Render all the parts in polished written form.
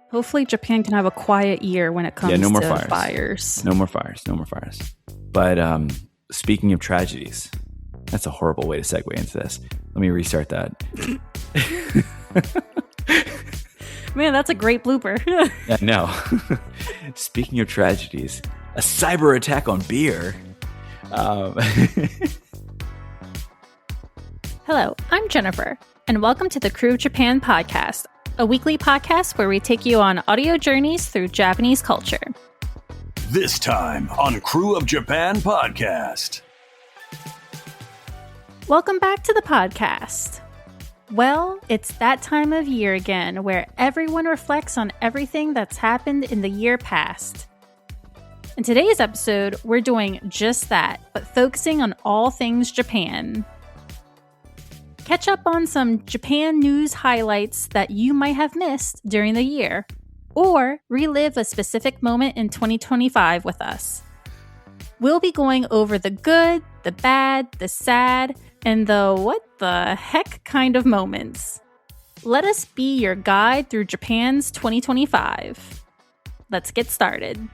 Hopefully Japan can have a quiet year when it comes no more to fires. No more fires. But speaking of tragedies, that's a horrible way to segue into this. Let me restart that. Man, that's a great blooper. Yeah, no. Speaking of tragedies, a cyber attack on beer. Hello, I'm Jennifer, and welcome to the Krewe of Japan podcast, a weekly podcast where we take you on audio journeys through Japanese culture. This time on Krewe of Japan podcast. Welcome back to the podcast. Well, it's that time of year again where everyone reflects on everything that's happened in the year past. In today's episode, we're doing just that, but focusing on all things Japan. Catch up on some Japan news highlights that you might have missed during the year, or relive a specific moment in 2025 with us. We'll be going over the good, the bad, the sad, and the what the heck kind of moments. Let us be your guide through Japan's 2025. Let's get started.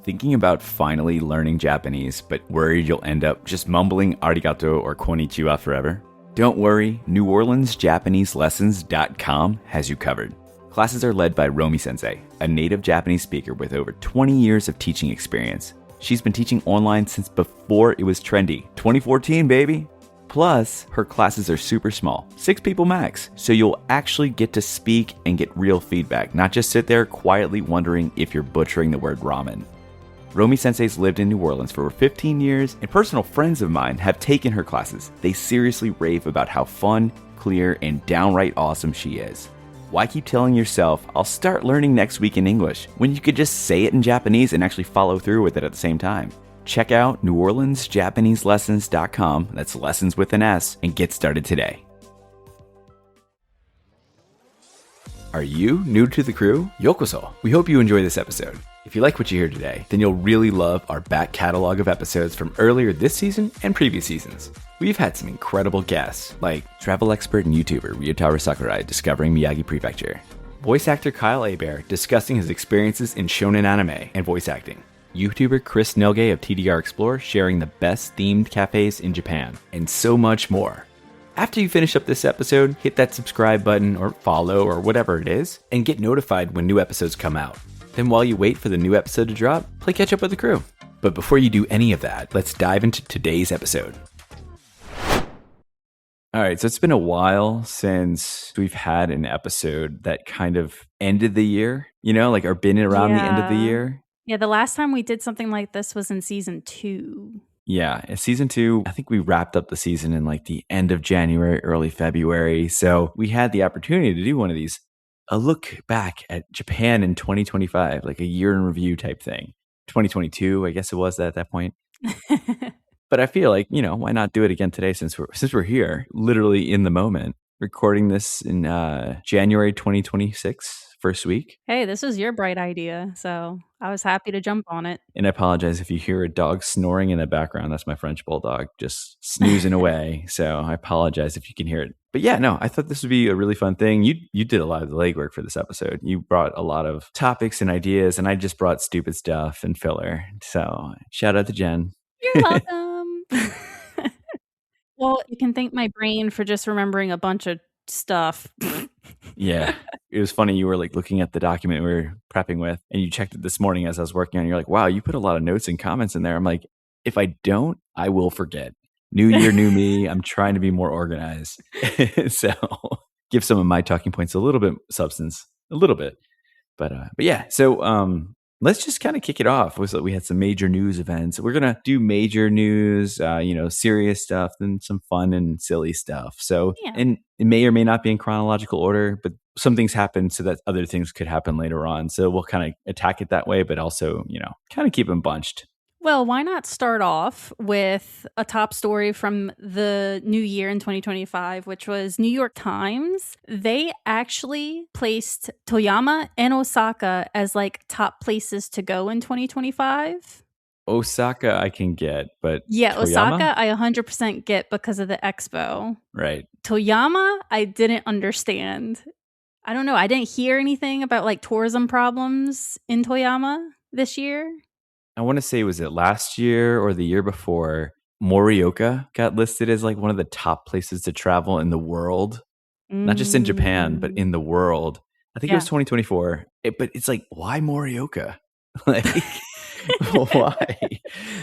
Thinking about finally learning Japanese, but worried you'll end up just mumbling arigato or konnichiwa forever? Don't worry, NewOrleansJapaneseLessons.com has you covered. Classes are led by Romi Sensei, a native Japanese speaker with over 20 years of teaching experience. She's been teaching online since before it was trendy. 2014, baby! Plus, her classes are super small, 6 people max, so you'll actually get to speak and get real feedback, not just sit there quietly wondering if you're butchering the word ramen. Romi Sensei's lived in New Orleans for over 15 years, and personal friends of mine have taken her classes. They seriously rave about how fun, clear, and downright awesome she is. Why keep telling yourself, I'll start learning next week in English, when you could just say it in Japanese and actually follow through with it at the same time? Check out NewOrleansJapaneseLessons.com, that's lessons with an S, and get started today. Are you new to the crew? Yokoso! We hope you enjoy this episode. If you like what you hear today, then you'll really love our back catalog of episodes from earlier this season and previous seasons. We've had some incredible guests, like travel expert and YouTuber Ryotaro Sakurai discovering Miyagi Prefecture, voice actor Kyle Hebert discussing his experiences in shonen anime and voice acting, YouTuber Chris Nelge of TDR Explore sharing the best themed cafes in Japan, and so much more. After you finish up this episode, hit that subscribe button or follow or whatever it is, and get notified when new episodes come out. Then while you wait for the new episode to drop, play catch up with the crew. But before you do any of that, let's dive into today's episode. All right, so it's been a while since we've had an episode that kind of ended the year, or been around the end of the year. Yeah, the last time we did something like this was in season 2. Yeah, in season 2, I think we wrapped up the season in the end of January, early February. So we had the opportunity to do one of these, a look back at Japan in 2025, like a year in review type thing. 2022, I guess it was at that point. But I feel like, why not do it again today since we're here, literally in the moment, recording this in January 2026, first week. Hey, this was your bright idea, so I was happy to jump on it. And I apologize if you hear a dog snoring in the background. That's my French bulldog just snoozing away. So I apologize if you can hear it. But yeah, no, I thought this would be a really fun thing. You did a lot of the legwork for this episode. You brought a lot of topics and ideas, and I just brought stupid stuff and filler. So shout out to Jen. You're welcome. Well, you can thank my brain for just remembering a bunch of stuff. Yeah. It was funny. You were looking at the document we were prepping with, and you checked it this morning as I was working on it. You're like, wow, you put a lot of notes and comments in there. I'm like, if I don't, I will forget. New year, new me. I'm trying to be more organized. So give some of my talking points a little bit substance, a little bit. But yeah, so let's just kind of kick it off. We had some major news events. We're going to do major news, serious stuff, then some fun and silly stuff. So, yeah. And it may or may not be in chronological order, but some things happen so that other things could happen later on. So we'll kind of attack it that way, but also, kind of keep them bunched. Well, why not start off with a top story from the new year in 2025, which was New York Times. They actually placed Toyama and Osaka as top places to go in 2025. Osaka I can get, but Yeah, Toyama? Osaka, I 100% get because of the expo. Right. Toyama, I didn't understand. I don't know. I didn't hear anything about like tourism problems in Toyama this year. I want to say, was it last year or the year before? Morioka got listed as like one of the top places to travel in the world, not just in Japan, but in the world. I think it was Yeah. 2024. But it's like, why Morioka? Like, why?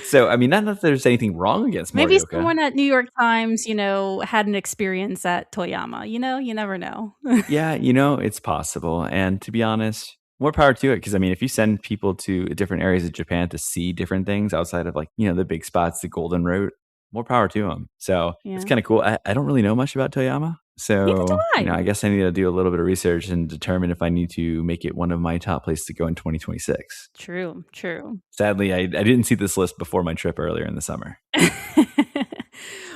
So, I mean, not that there's anything wrong against Maybe Morioka. someone at New York Times, had an experience at Toyama. You never know. Yeah, it's possible. And to be honest, more power to it. Because, I mean, if you send people to different areas of Japan to see different things outside of like, the big spots, the Golden Route, more power to them. So it's Yeah. kind of cool. I don't really know much about Toyama. Neither do So, I. I guess I need to do a little bit of research and determine if I need to make it one of my top places to go in 2026. True. Sadly, I didn't see this list before my trip earlier in the summer.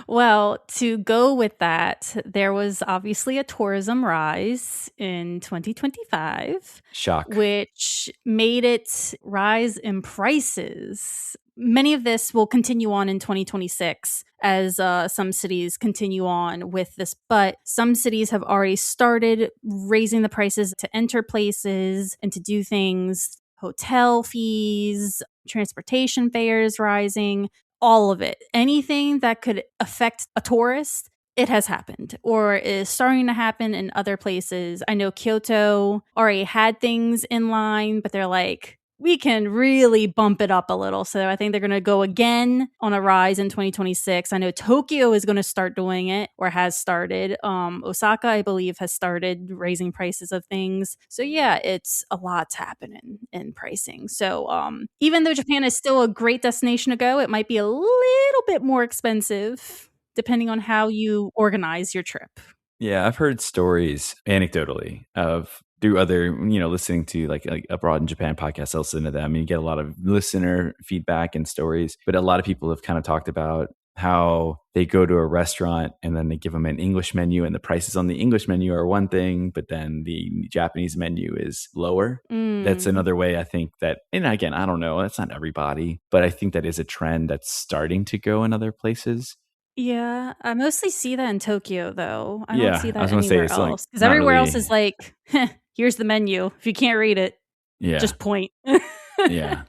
Well, to go with that, there was obviously a tourism rise in 2025. Shock. Which made it rise in prices. Many of this will continue on in 2026 as some cities continue on with this, but some cities have already started raising the prices to enter places and to do things. Hotel fees, transportation fares rising, all of it. Anything that could affect a tourist, it has happened or is starting to happen in other places. I know Kyoto already had things in line, but they're like, we can really bump it up a little. So I think they're going to go again on a rise in 2026. I know Tokyo is going to start doing it or has started. Osaka, I believe, has started raising prices of things. So yeah, it's a lot's happening in pricing. So even though Japan is still a great destination to go, it might be a little bit more expensive depending on how you organize your trip. Yeah, I've heard stories anecdotally of through other, listening to like Abroad in Japan podcasts. I'll listen to them and you get a lot of listener feedback and stories. But a lot of people have kind of talked about how they go to a restaurant and then they give them an English menu and the prices on the English menu are one thing, but then the Japanese menu is lower. That's another way I think that, and again, I don't know, that's not everybody, but I think that is a trend that's starting to go in other places. Yeah, I mostly see that in Tokyo, thow. I don't see Yeah, I that was going to say, anywhere it's like else. Because not everywhere else really. is like, here's the menu. If you can't read it, Yeah. just point. Yeah.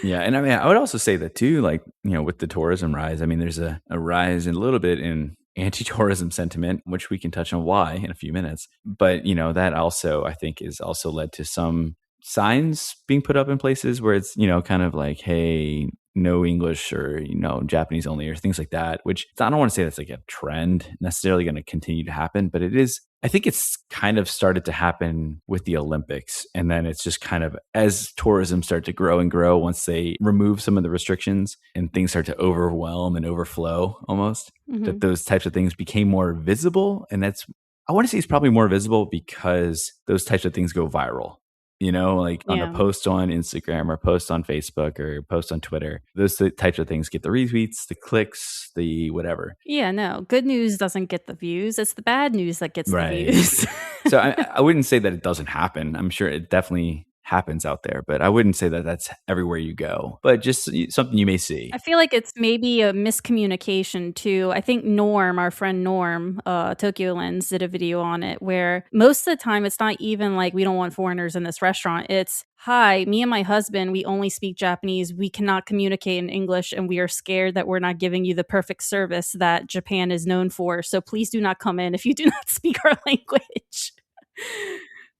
Yeah. And I mean, I would also say that too, like, with the tourism rise, I mean, there's a rise in a little bit in anti-tourism sentiment, which we can touch on why in a few minutes. But, that also, I think, is also led to some signs being put up in places where it's, kind of like, hey, no English or, Japanese only or things like that, which I don't want to say that's like a trend necessarily going to continue to happen, but it is. I think it's kind of started to happen with the Olympics. And then it's just kind of as tourism started to grow and grow, once they remove some of the restrictions and things start to overwhelm and overflow almost, that those types of things became more visible. And I want to say it's probably more visible because those types of things go viral. Like on a post on Instagram or a post on Facebook or a post on Twitter, those types of things get the retweets, the clicks, the whatever. Yeah, no, good news doesn't get the views. It's the bad news that gets the Right. views. So I wouldn't say that it doesn't happen. I'm sure it definitely happens out there, but I wouldn't say that that's everywhere you go, but just something you may see. I feel like it's maybe a miscommunication too. I think Norm, our friend Norm, Tokyo Lens, did a video on it where most of the time it's not even like we don't want foreigners in this restaurant. It's, hi, me and my husband, we only speak Japanese. We cannot communicate in English and we are scared that we're not giving you the perfect service that Japan is known for. So please do not come in if you do not speak our language.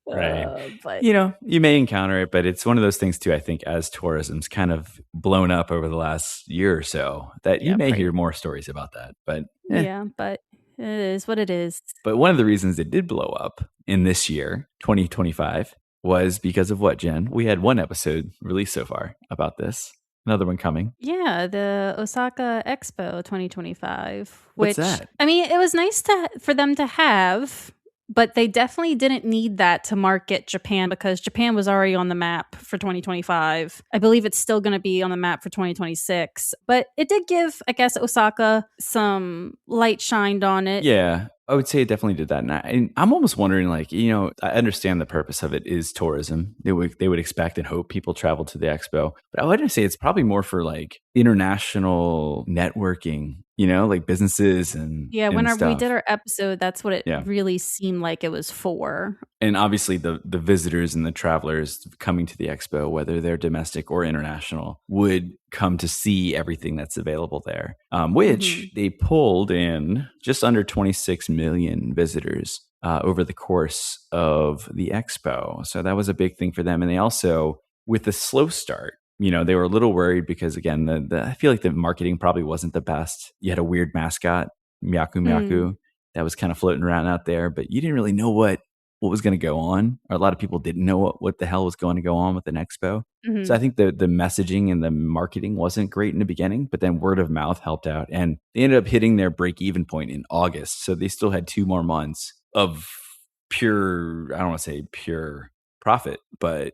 Right. But you may encounter it, but it's one of those things too, I think, as tourism's kind of blown up over the last year or so, that you may hear more stories about that. But yeah, but it is what it is. But one of the reasons it did blow up in this year, 2025, was because of what, Jen? We had one episode released so far about this. Another one coming. Yeah, the Osaka Expo 2025. What's that? I mean, it was nice for them to have, but they definitely didn't need that to market Japan because Japan was already on the map for 2025. I believe it's still going to be on the map for 2026. But it did give, I guess, Osaka some light shined on it. Yeah. I would say it definitely did that. And I'm almost wondering, like, I understand the purpose of it is tourism. They would expect and hope people travel to the expo. But I would say it's probably more for like international networking, like businesses and Yeah, whenever we stuff. did our episode, that's what it Yeah. really seemed like it was for. And obviously the visitors and the travelers coming to the expo, whether they're domestic or international, would come to see everything that's available there, which they pulled in just under 26 million visitors over the course of the expo. So that was a big thing for them. And they also, with the slow start, they were a little worried because, again, I feel like the marketing probably wasn't the best. You had a weird mascot, Myaku Myaku, that was kind of floating around out there, but you didn't really know what was going to go on, or a lot of people didn't know what the hell was going to go on with an expo. So I think the messaging and the marketing wasn't great in the beginning, but then word of mouth helped out, and they ended up hitting their break-even point in August. So they still had 2 more months of pure, I don't want to say pure profit, but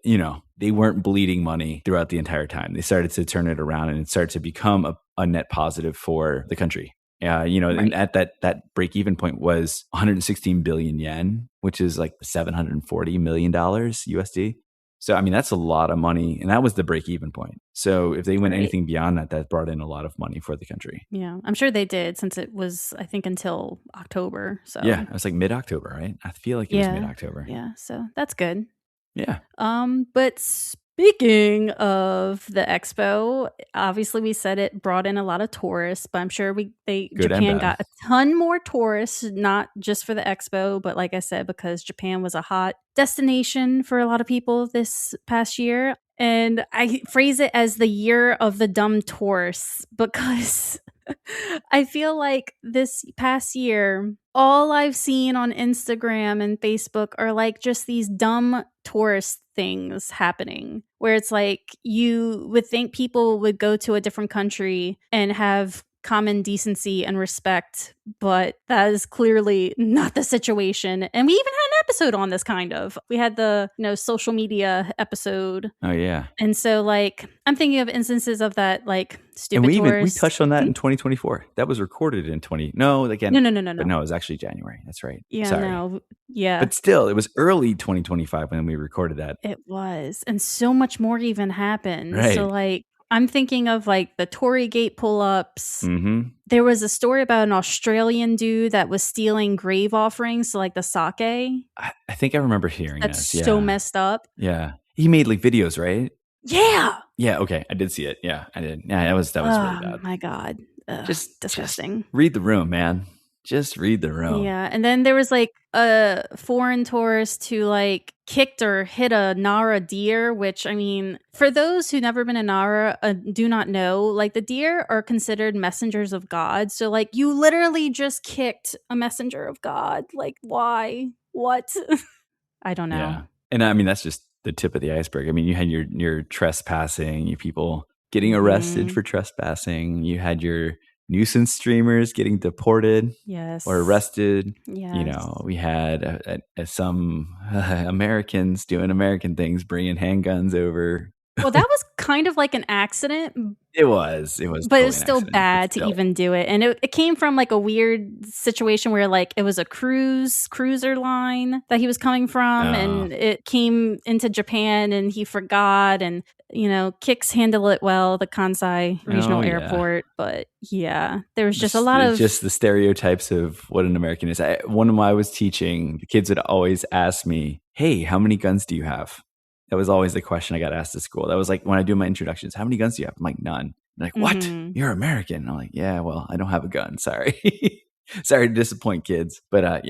they weren't bleeding money throughout the entire time. They started to turn it around, and it started to become a net positive for the country. Right. And at that break-even point was 116 billion yen, which is like $740 million USD. So, I mean, that's a lot of money. And that was the break-even point. So if they went anything beyond that, that brought in a lot of money for the country. Yeah, I'm sure they did, since it was, I think, until October. So yeah, it was like mid-October, right? I feel like it was mid-October. Yeah, so that's good. Yeah. But speaking of the expo, obviously we said it brought in a lot of tourists, but I'm sure Japan got a ton more tourists, not just for the expo, but like I said, because Japan was a hot destination for a lot of people this past year. And I phrase it as the year of the dumb tourists because I feel like this past year, all I've seen on Instagram and Facebook are like just these dumb tourist things happening, where it's like you would think people would go to a different country and have common decency and respect, but that is clearly not the situation. And we even had an episode on this, kind of. We had the social media episode. Oh yeah. And so like I'm thinking of instances of that, like stupid and we touched on that in 2024. That was recorded in No, no. But no, it was actually January. That's right. Yeah, sorry. no. Yeah. But still, it was early 2025 when we recorded that. It was. And so much more even happened. Right. So like I'm thinking of like the Tory Gate pull-ups. Mm-hmm. There was a story about an Australian dude that was stealing grave offerings, so like the sake. I think I remember hearing That's this. so messed up. Yeah. He made like videos, right? Yeah. Yeah, okay. I did see it. Yeah, I did. Yeah, that was really bad. Oh my God. Just disgusting. Just read the room, man. Just read the room. Yeah. And then there was like a foreign tourist who like kicked or hit a Nara deer, which, I mean, for those who've never been in Nara, do not know, like the deer are considered messengers of God. So like you literally just kicked a messenger of God. Like why? What? I don't know. Yeah. And I mean, that's just the tip of the iceberg. I mean, you had your trespassing, you people getting arrested for trespassing. You had your nuisance streamers getting deported or arrested. Yes. We had some Americans doing American things, bringing handguns over. Well, that was kind of like an accident. It was. But totally it was still bad to even do it. And it came from like a weird situation where like it was a cruiser line that he was coming from. And it came into Japan and he forgot. And, Kicks handle it well, the Kansai Regional Airport. But yeah, there was just a lot of... Just the stereotypes of what an American is. When I was teaching, the kids would always ask me, hey, how many guns do you have? That was always the question I got asked at school. That was like when I do my introductions, how many guns do you have? I'm like, none. They're like, what? You're American. I'm like, yeah, well, I don't have a gun. Sorry. Sorry to disappoint kids. But I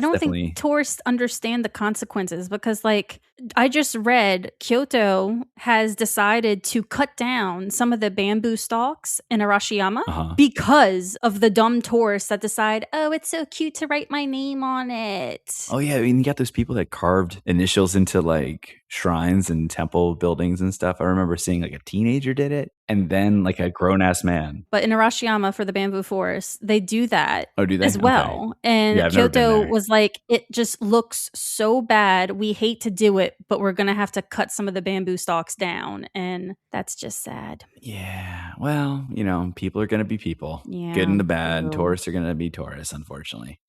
don't think tourists understand the consequences because like I just read Kyoto has decided to cut down some of the bamboo stalks in Arashiyama because of the dumb tourists that decide, oh, it's so cute to write my name on it. Oh yeah, I mean, you got those people that carved initials into like shrines and temple buildings and stuff. I remember seeing like a teenager did it and then like a grown-ass man. But in Arashiyama for the bamboo forest, they do that do they? as well. Okay. And Kyoto was like, it just looks so bad. We hate to do it, but we're going to have to cut some of the bamboo stalks down. And that's just sad. Yeah. Well, people are going to be people. Yeah. Good and the bad. Tourists are going to be tourists, unfortunately.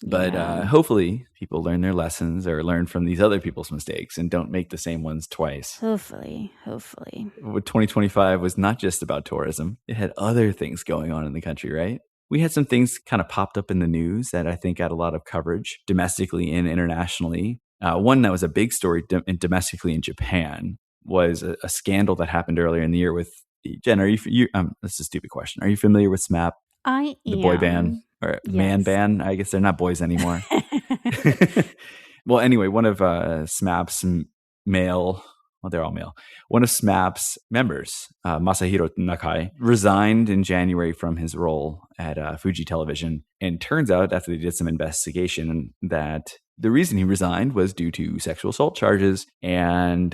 But Yeah. hopefully people learn their lessons or learn from these other people's mistakes and don't make the same ones twice. Hopefully. 2025 was not just about tourism. It had other things going on in the country, right? We had some things kind of popped up in the news that I think got a lot of coverage domestically and internationally. One that was a big story domestically in Japan was a scandal that happened earlier in the year with Jen. That's a stupid question. Are you familiar with SMAP, I the boy band am. or man Yes. band? I guess they're not boys anymore. Well, anyway, one of SMAP's male, well, they're all male. One of SMAP's members, Masahiro Nakai, resigned in January from his role at Fuji Television. And turns out, after they did some investigation, that the reason he resigned was due to sexual assault charges and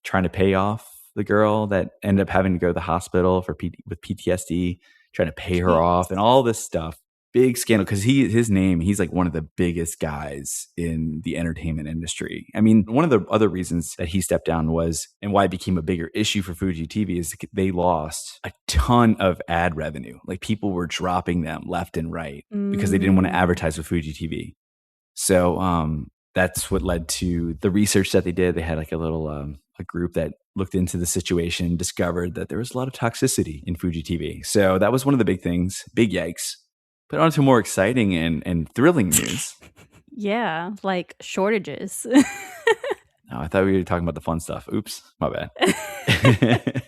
trying to pay off the girl that ended up having to go to the hospital with PTSD, trying to pay her off and all this stuff. Big scandal because he's like one of the biggest guys in the entertainment industry. I mean, one of the other reasons that he stepped down was, and why it became a bigger issue for Fuji TV, is they lost a ton of ad revenue. Like people were dropping them left and right because they didn't want to advertise with Fuji TV. So that's what led to the research that they did. They had like a little a group that looked into the situation, discovered that there was a lot of toxicity in Fuji TV. So that was one of the big things. Big yikes. But on to more exciting and thrilling news. Yeah, like shortages. Oh, I thought we were talking about the fun stuff. Oops, my bad.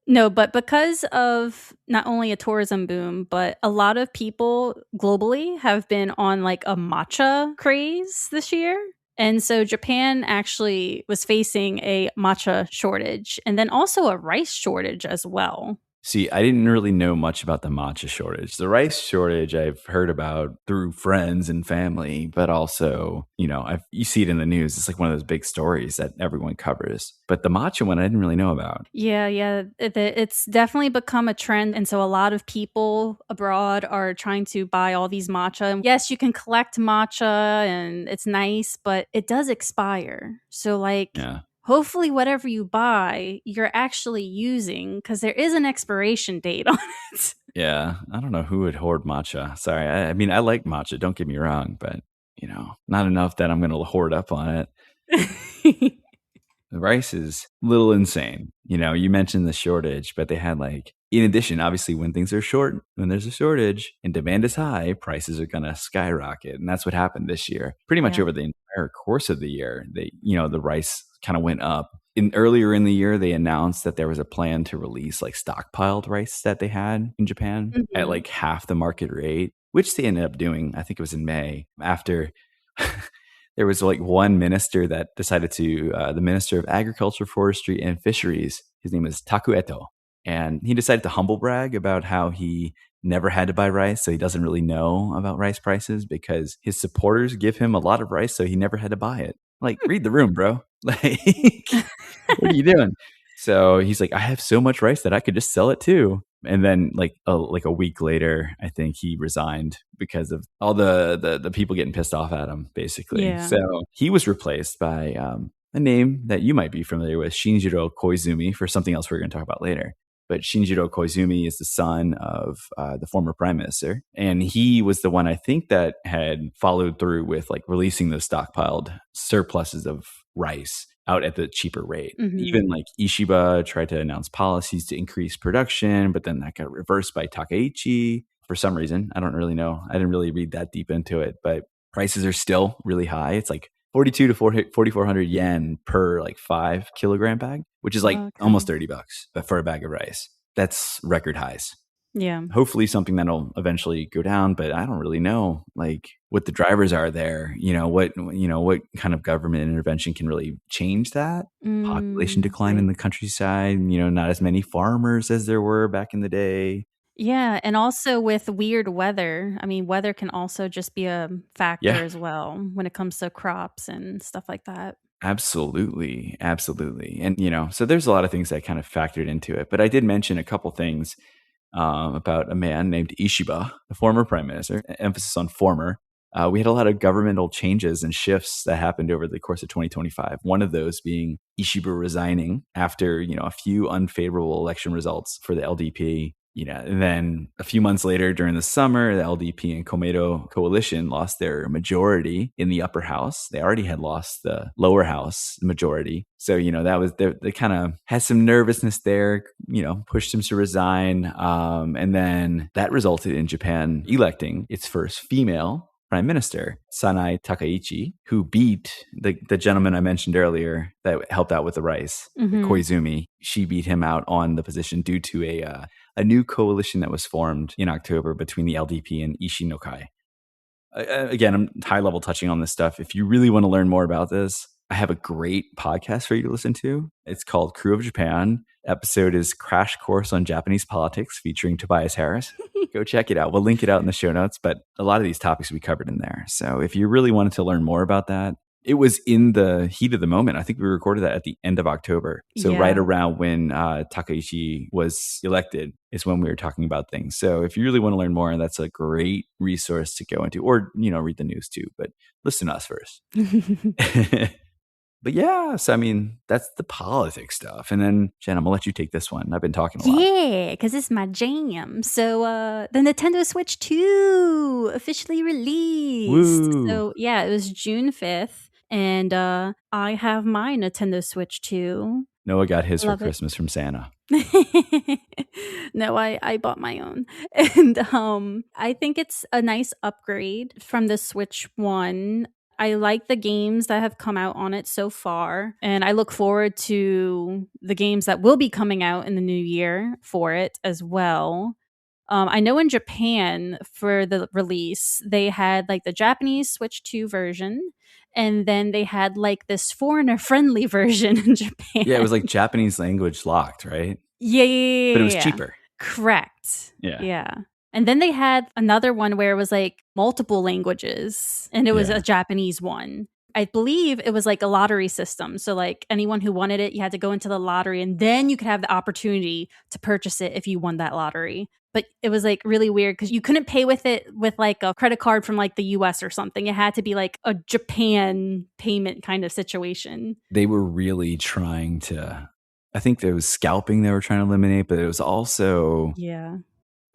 No, but because of not only a tourism boom, but a lot of people globally have been on like a matcha craze this year. And so Japan actually was facing a matcha shortage and then also a rice shortage as well. See, I didn't really know much about the matcha shortage. The rice shortage I've heard about through friends and family, but also, you see it in the news. It's like one of those big stories that everyone covers. But the matcha one I didn't really know about. Yeah. It's definitely become a trend. And so a lot of people abroad are trying to buy all these matcha. Yes, you can collect matcha and it's nice, but it does expire. So Yeah. Hopefully whatever you buy, you're actually using, because there is an expiration date on it. Yeah, I don't know who would hoard matcha. Sorry, I mean, I like matcha, don't get me wrong, but, not enough that I'm going to hoard up on it. The rice is a little insane. You mentioned the shortage, but they had in addition, obviously, when things are short, when there's a shortage and demand is high, prices are going to skyrocket. And that's what happened this year. Pretty much over the entire course of the year, the rice kind of went up. Earlier in the year, they announced that there was a plan to release stockpiled rice that they had in Japan at half the market rate, which they ended up doing. I think it was in May after there was one minister that decided to, the Minister of Agriculture, Forestry, and Fisheries, his name is Takueto. And he decided to humble brag about how he never had to buy rice. So he doesn't really know about rice prices because his supporters give him a lot of rice. So he never had to buy it. Read the room, bro. What are you doing? So he's like, I have so much rice that I could just sell it too. And then a week later, I think he resigned because of all the people getting pissed off at him, basically. Yeah. So he was replaced by a name that you might be familiar with, Shinjiro Koizumi, for something else we're going to talk about later. But Shinjiro Koizumi is the son of the former prime minister. And he was the one, I think, that had followed through with releasing those stockpiled surpluses of rice out at the cheaper rate. Even Ishiba tried to announce policies to increase production, but then that got reversed by Takaichi for some reason. I don't really know. I didn't really read that deep into it, but prices are still really high. It's 42 to 4,400 yen per 5 kilogram bag, which is almost $30 for a bag of rice. That's record highs. Yeah. Hopefully something that'll eventually go down, but I don't really know what the drivers are there. What kind of government intervention can really change that? Population decline in the countryside, not as many farmers as there were back in the day. Yeah, and also with weird weather. I mean, weather can also just be a factor as well when it comes to crops and stuff like that. Absolutely. And, so there's a lot of things that kind of factored into it. But I did mention a couple things about a man named Ishiba, the former prime minister, emphasis on former. We had a lot of governmental changes and shifts that happened over the course of 2025. One of those being Ishiba resigning after, a few unfavorable election results for the LDP. And then a few months later during the summer, the LDP and Komeito coalition lost their majority in the upper house. They already had lost the lower house majority. So, that was, they kind of had some nervousness there, pushed him to resign. And then that resulted in Japan electing its first female prime minister, Sanai Takaichi, who beat the gentleman I mentioned earlier that helped out with the rice, Koizumi. She beat him out on the position due to a new coalition that was formed in October between the LDP and Isshinokai. Again, I'm high level touching on this stuff. If you really want to learn more about this, I have a great podcast for you to listen to. It's called Crew of Japan. Episode is Crash Course on Japanese Politics featuring Tobias Harris. Go check it out. We'll link it out in the show notes, but a lot of these topics we covered in there. So if you really wanted to learn more about that, it was in the heat of the moment. I think we recorded that at the end of October. So right around when Takaichi was elected is when we were talking about things. So if you really want to learn more, that's a great resource to go into, or, read the news too, but listen to us first. But yeah, so I mean, that's the politics stuff. And then, Jen, I'm going to let you take this one. I've been talking a lot. Yeah, because it's my jam. So the Nintendo Switch 2 officially released. Woo. So yeah, it was June 5th. And I have my Nintendo Switch 2. Noah got his for Christmas from Santa. No, I bought my own. And I think it's a nice upgrade from the Switch 1. I like the games that have come out on it so far, and I look forward to the games that will be coming out in the new year for it as well. I know in Japan for the release, they had like the Japanese Switch 2 version, and then they had like this foreigner-friendly version in Japan. Yeah, it was like Japanese language locked, right? Yeah. But it was cheaper. Correct. Yeah. And then they had another one where it was like multiple languages, and it was a Japanese one. I believe it was like a lottery system. So like anyone who wanted it, you had to go into the lottery, and then you could have the opportunity to purchase it if you won that lottery. But it was like really weird because you couldn't pay with it with like a credit card from like the US or something. It had to be like a Japan payment kind of situation. They were really trying to, I think there was scalping they were trying to eliminate, but it was also... Yeah.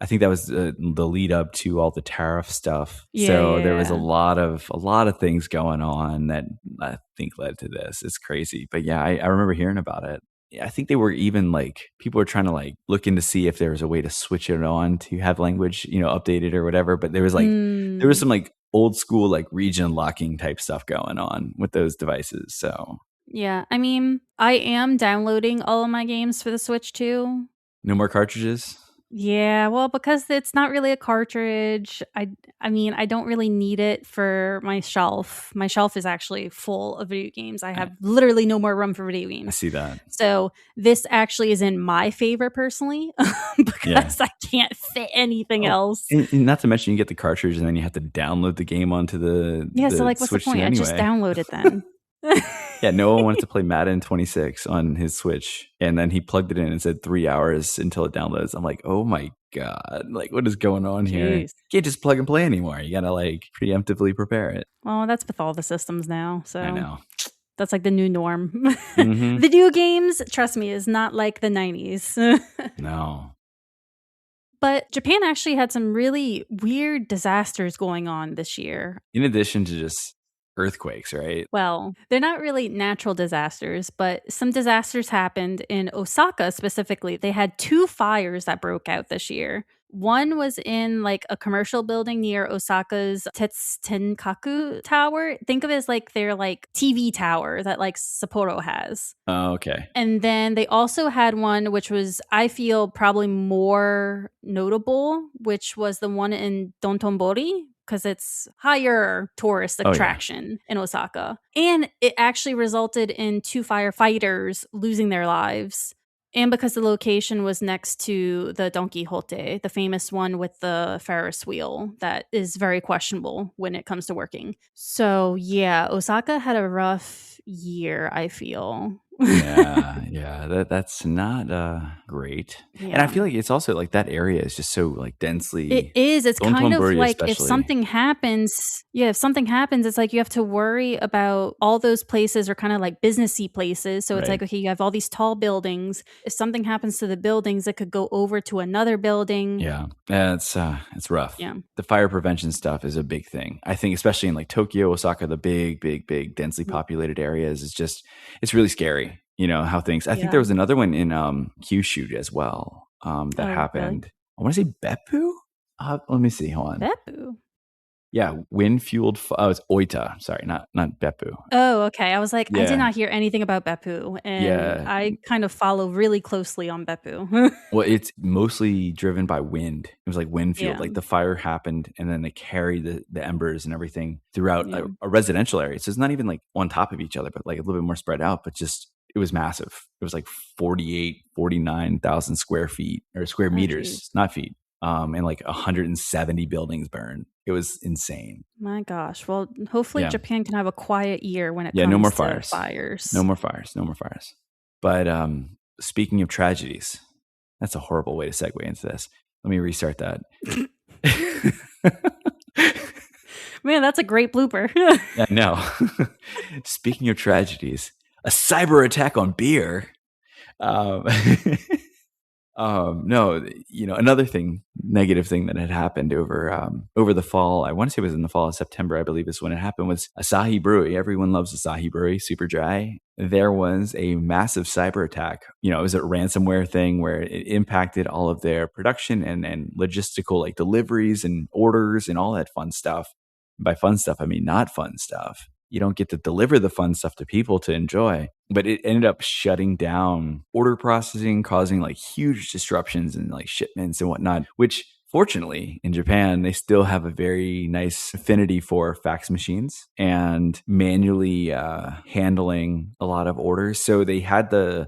I think that was the lead up to all the tariff stuff. So there was a lot of things going on that I think led to this. It's crazy. But yeah, I remember hearing about it. I think they were even like, people were trying to like look in to see if there was a way to switch it on to have language, updated or whatever. But there was like, there was some like old school, like region locking type stuff going on with those devices. So yeah, I mean, I am downloading all of my games for the Switch too. No more cartridges? Yeah, well, because it's not really a cartridge. I mean, I don't really need it for my shelf. My shelf is actually full of video games. I have literally no more room for video games. I see that. So this actually is in my favor personally because I can't fit anything else. And not to mention you get the cartridge and then you have to download the game onto the so like what's Switch the point? anyway. I just download it then. Yeah, Noah wanted to play Madden 26 on his Switch, and then he plugged it in and said 3 hours until it downloads. I'm like, oh my God, like what is going on here? You can't just plug and play anymore. You gotta like preemptively prepare it. Well, that's with all the systems now. So I know. That's like the new norm. Video games, trust me, is not like the 90s. No. But Japan actually had some really weird disasters going on this year. In addition to just earthquakes, right? Well, they're not really natural disasters, but some disasters happened in Osaka specifically. They had 2 fires that broke out this year. One was in like a commercial building near Osaka's Tetsutenkaku Tower. Think of it as like their like TV tower that like Sapporo has. Oh, okay. And then they also had one which was, I feel, probably more notable, which was the one in Dontonbori, because it's higher tourist attraction in Osaka. And it actually resulted in 2 firefighters losing their lives. And because the location was next to the Don Quixote, the famous one with the Ferris wheel that is very questionable when it comes to working. So yeah, Osaka had a rough year, I feel. That's not great. Yeah. And I feel like it's also like that area is just so like densely. It is. It's kind of Dontonbori like if especially. something happens, it's like you have to worry about all those places are kind of like businessy places. So it's Right. like, okay, you have all these tall buildings. If something happens to the buildings, it could go over to another building. Yeah, it's rough. Yeah. The fire prevention stuff is a big thing. I think especially in like Tokyo, Osaka, the big, densely populated areas, it's really scary. You know how things. I think there was another one in Kyushu as well that happened. Really? I want to say Beppu. Let me see. Hold on. Beppu. Yeah, wind fueled. It's Oita. Sorry, not Beppu. Oh, okay. I was like, I Yeah. did not hear anything about Beppu, and I kind of follow really closely on Beppu. Well, it's mostly driven by wind. It was like wind fueled. Yeah. Like the fire happened, and then they carried the embers and everything throughout Yeah. a residential area. So it's not even like on top of each other, but like a little bit more spread out. But just it was massive. It was like 49,000 square feet or square meters, geez. not feet. And like 170 buildings burned. It was insane. My gosh. Well, hopefully Japan can have a quiet year when it comes no more to fires. fires. No more fires. But speaking of tragedies, that's a horrible way to segue into this. Let me restart that. Man, that's a great blooper. I know. Speaking of tragedies, a cyber attack on beer. No, another negative thing that had happened over the fall. I want to say it was in the fall of September, I believe is when it happened, was Asahi Brewery. Everyone loves Asahi Brewery, super dry. There was a massive cyber attack. It was a ransomware thing where it impacted all of their production and logistical like deliveries and orders and all that fun stuff. By fun stuff, I mean not fun stuff. You don't get to deliver the fun stuff to people to enjoy. But it ended up shutting down order processing, causing like huge disruptions in like shipments and whatnot, which fortunately in Japan, they still have a very nice affinity for fax machines and manually handling a lot of orders. So they had I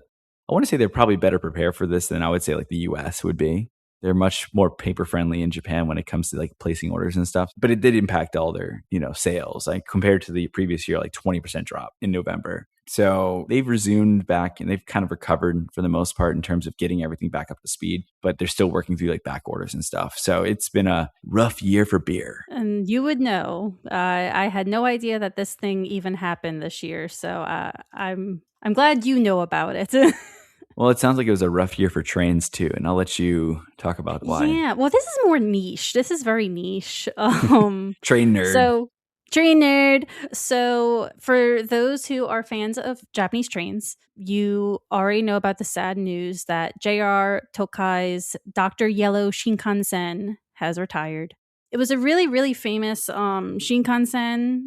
want to say they're probably better prepared for this than I would say like the US would be. They're much more paper friendly in Japan when it comes to like placing orders and stuff. But it did impact all their, sales. Like compared to the previous year, like 20% drop in November. So they've resumed back and they've kind of recovered for the most part in terms of getting everything back up to speed. But they're still working through like back orders and stuff. So it's been a rough year for beer. And you would know. I had no idea that this thing even happened this year. So I'm glad you know about it. Well, it sounds like it was a rough year for trains too, and I'll let you talk about why. Yeah, well, this is more niche. This is very niche. Train nerd. So, train nerd. So, for those who are fans of Japanese trains, you already know about the sad news that JR Tokai's Dr. Yellow Shinkansen has retired. It was a really, really famous Shinkansen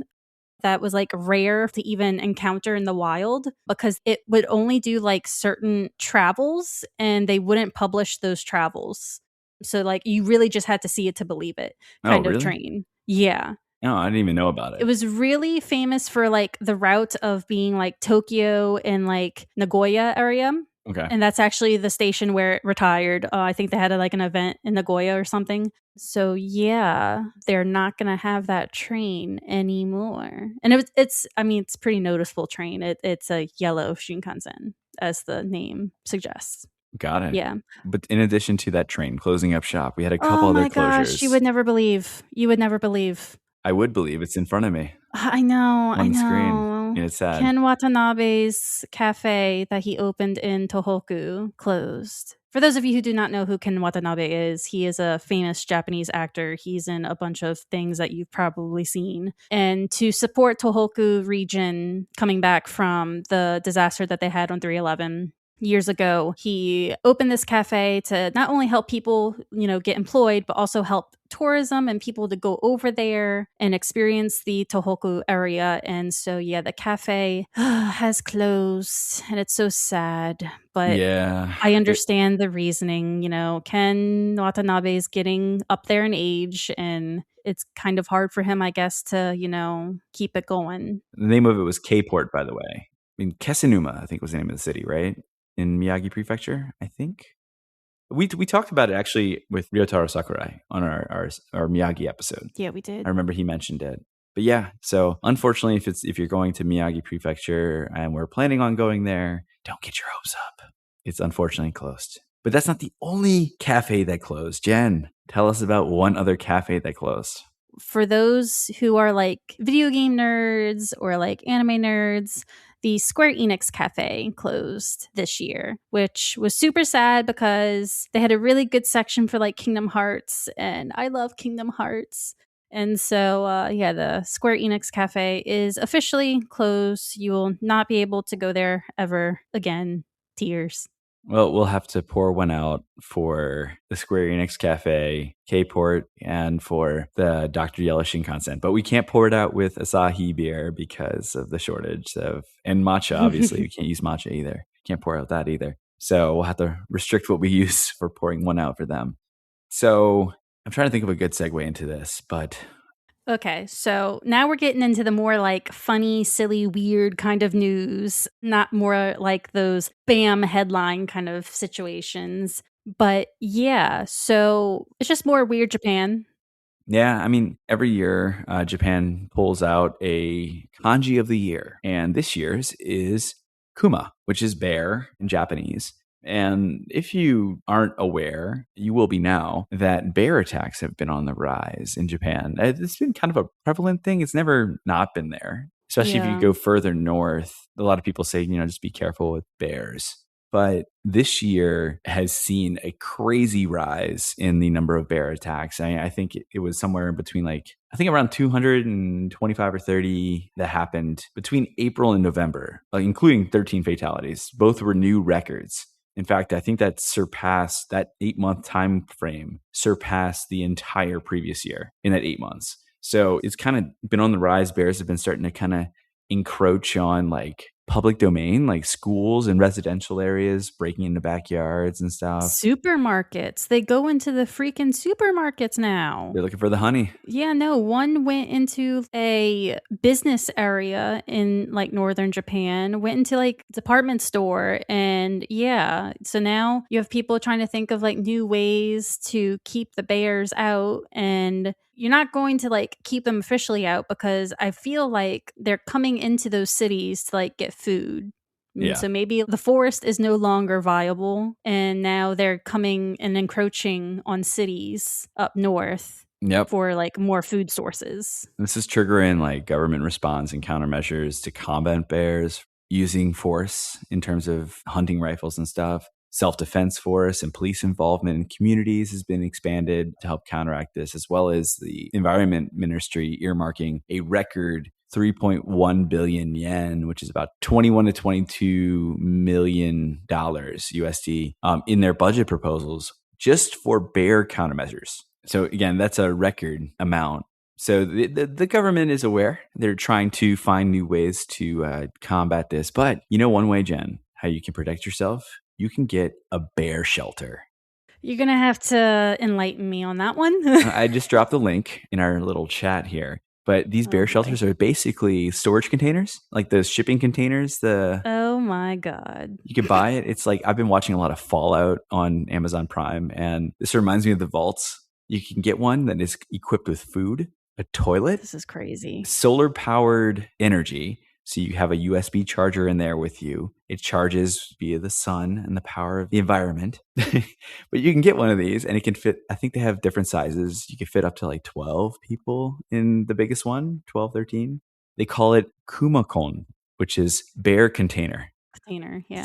that was like rare to even encounter in the wild because it would only do like certain travels and they wouldn't publish those travels. So like you really just had to see it to believe it kind of train. Yeah. No, I didn't even know about it. It was really famous for like the route of being like Tokyo and like Nagoya area. Okay. And that's actually the station where it retired. I think they had like an event in Nagoya or something. So yeah, they're not going to have that train anymore. And it's pretty noticeable train. It's a yellow Shinkansen, as the name suggests. Got it. Yeah. But in addition to that train closing up shop, we had a couple other closures. Oh my gosh, you would never believe. I would believe. It's in front of me. I know. On the screen. Yeah, it's sad. Ken Watanabe's cafe that he opened in Tohoku closed. For those of you who do not know who Ken Watanabe is, he is a famous Japanese actor. He's in a bunch of things that you've probably seen. And to support Tohoku region coming back from the disaster that they had on 3/11 years ago, he opened this cafe to not only help people, get employed, but also help tourism and people to go over there and experience the Tohoku area. And so, yeah, the cafe has closed and it's so sad. But yeah, I understand the reasoning. Ken Watanabe is getting up there in age and it's kind of hard for him, I guess, to, keep it going. The name of it was K-Port, by the way. I mean, Kesennuma, I think was the name of the city, right? In Miyagi Prefecture, I think. We talked about it actually with Ryotaro Sakurai on our Miyagi episode. Yeah, we did. I remember he mentioned it. But yeah, so unfortunately, if you're going to Miyagi Prefecture and we're planning on going there, don't get your hopes up. It's unfortunately closed. But that's not the only cafe that closed. Jen, tell us about one other cafe that closed. For those who are like video game nerds or like anime nerds, the Square Enix Cafe closed this year, which was super sad because they had a really good section for like Kingdom Hearts, and I love Kingdom Hearts. And so, yeah, the Square Enix Cafe is officially closed. You will not be able to go there ever again. Tears. Well, we'll have to pour one out for the Square Enix Cafe, K-Port, and for the Dr. Yellow Shinkansen. But we can't pour it out with Asahi beer because of the shortage of, and matcha, obviously. We can't use matcha either. Can't pour out that either. So we'll have to restrict what we use for pouring one out for them. So I'm trying to think of a good segue into this, but... Okay, so now we're getting into the more like funny, silly, weird kind of news, not more like those bam headline kind of situations. But yeah, so it's just more Weird Japan. Yeah, I mean, every year Japan pulls out a kanji of the year. And this year's is kuma, which is bear in Japanese. And if you aren't aware, you will be now, that bear attacks have been on the rise in Japan. It's been kind of a prevalent thing. It's never not been there, especially if you go further north. A lot of people say, just be careful with bears. But this year has seen a crazy rise in the number of bear attacks. I think it was somewhere in between around 225 or 30 that happened between April and November, including 13 fatalities. Both were new records. In fact, I think that 8-month time frame surpassed the entire previous year in that 8 months. So it's kind of been on the rise. Bears have been starting to kind of encroach on like public domain, like schools and residential areas, breaking into backyards and stuff. Supermarkets. They go into the freaking supermarkets now. They're looking for the honey. Yeah, no, one went into a business area in like northern Japan, went into like department store, and yeah, so now you have people trying to think of like new ways to keep the bears out, and you're not going to like keep them officially out because I feel like they're coming into those cities to like get food. Yeah. So maybe the forest is no longer viable, and now they're coming and encroaching on cities up north. Yep. For like more food sources. This is triggering like government response and countermeasures to combat bears, using force in terms of hunting rifles and stuff. Self-defense force and police involvement in communities has been expanded to help counteract this, as well as the Environment Ministry earmarking a record 3.1 billion yen, which is about 21 to 22 million dollars USD, in their budget proposals just for bear countermeasures. So again, that's a record amount. So the government is aware. They're trying to find new ways to combat this. But one way, Jen, how you can protect yourself? You can get a bear shelter. You're going to have to enlighten me on that one. I just dropped the link in our little chat here. But these bear shelters are basically storage containers, like those shipping containers. Oh my God. You can buy it. It's like, I've been watching a lot of Fallout on Amazon Prime, and this reminds me of the vaults. You can get one that is equipped with food, a toilet. This is crazy. Solar powered energy. So you have a USB charger in there with you. It charges via the sun and the power of the environment. But you can get one of these and it can fit, I think they have different sizes. You can fit up to like 12 people in the biggest one, 12, 13. They call it Kumakon, which is bear container. Container, yeah.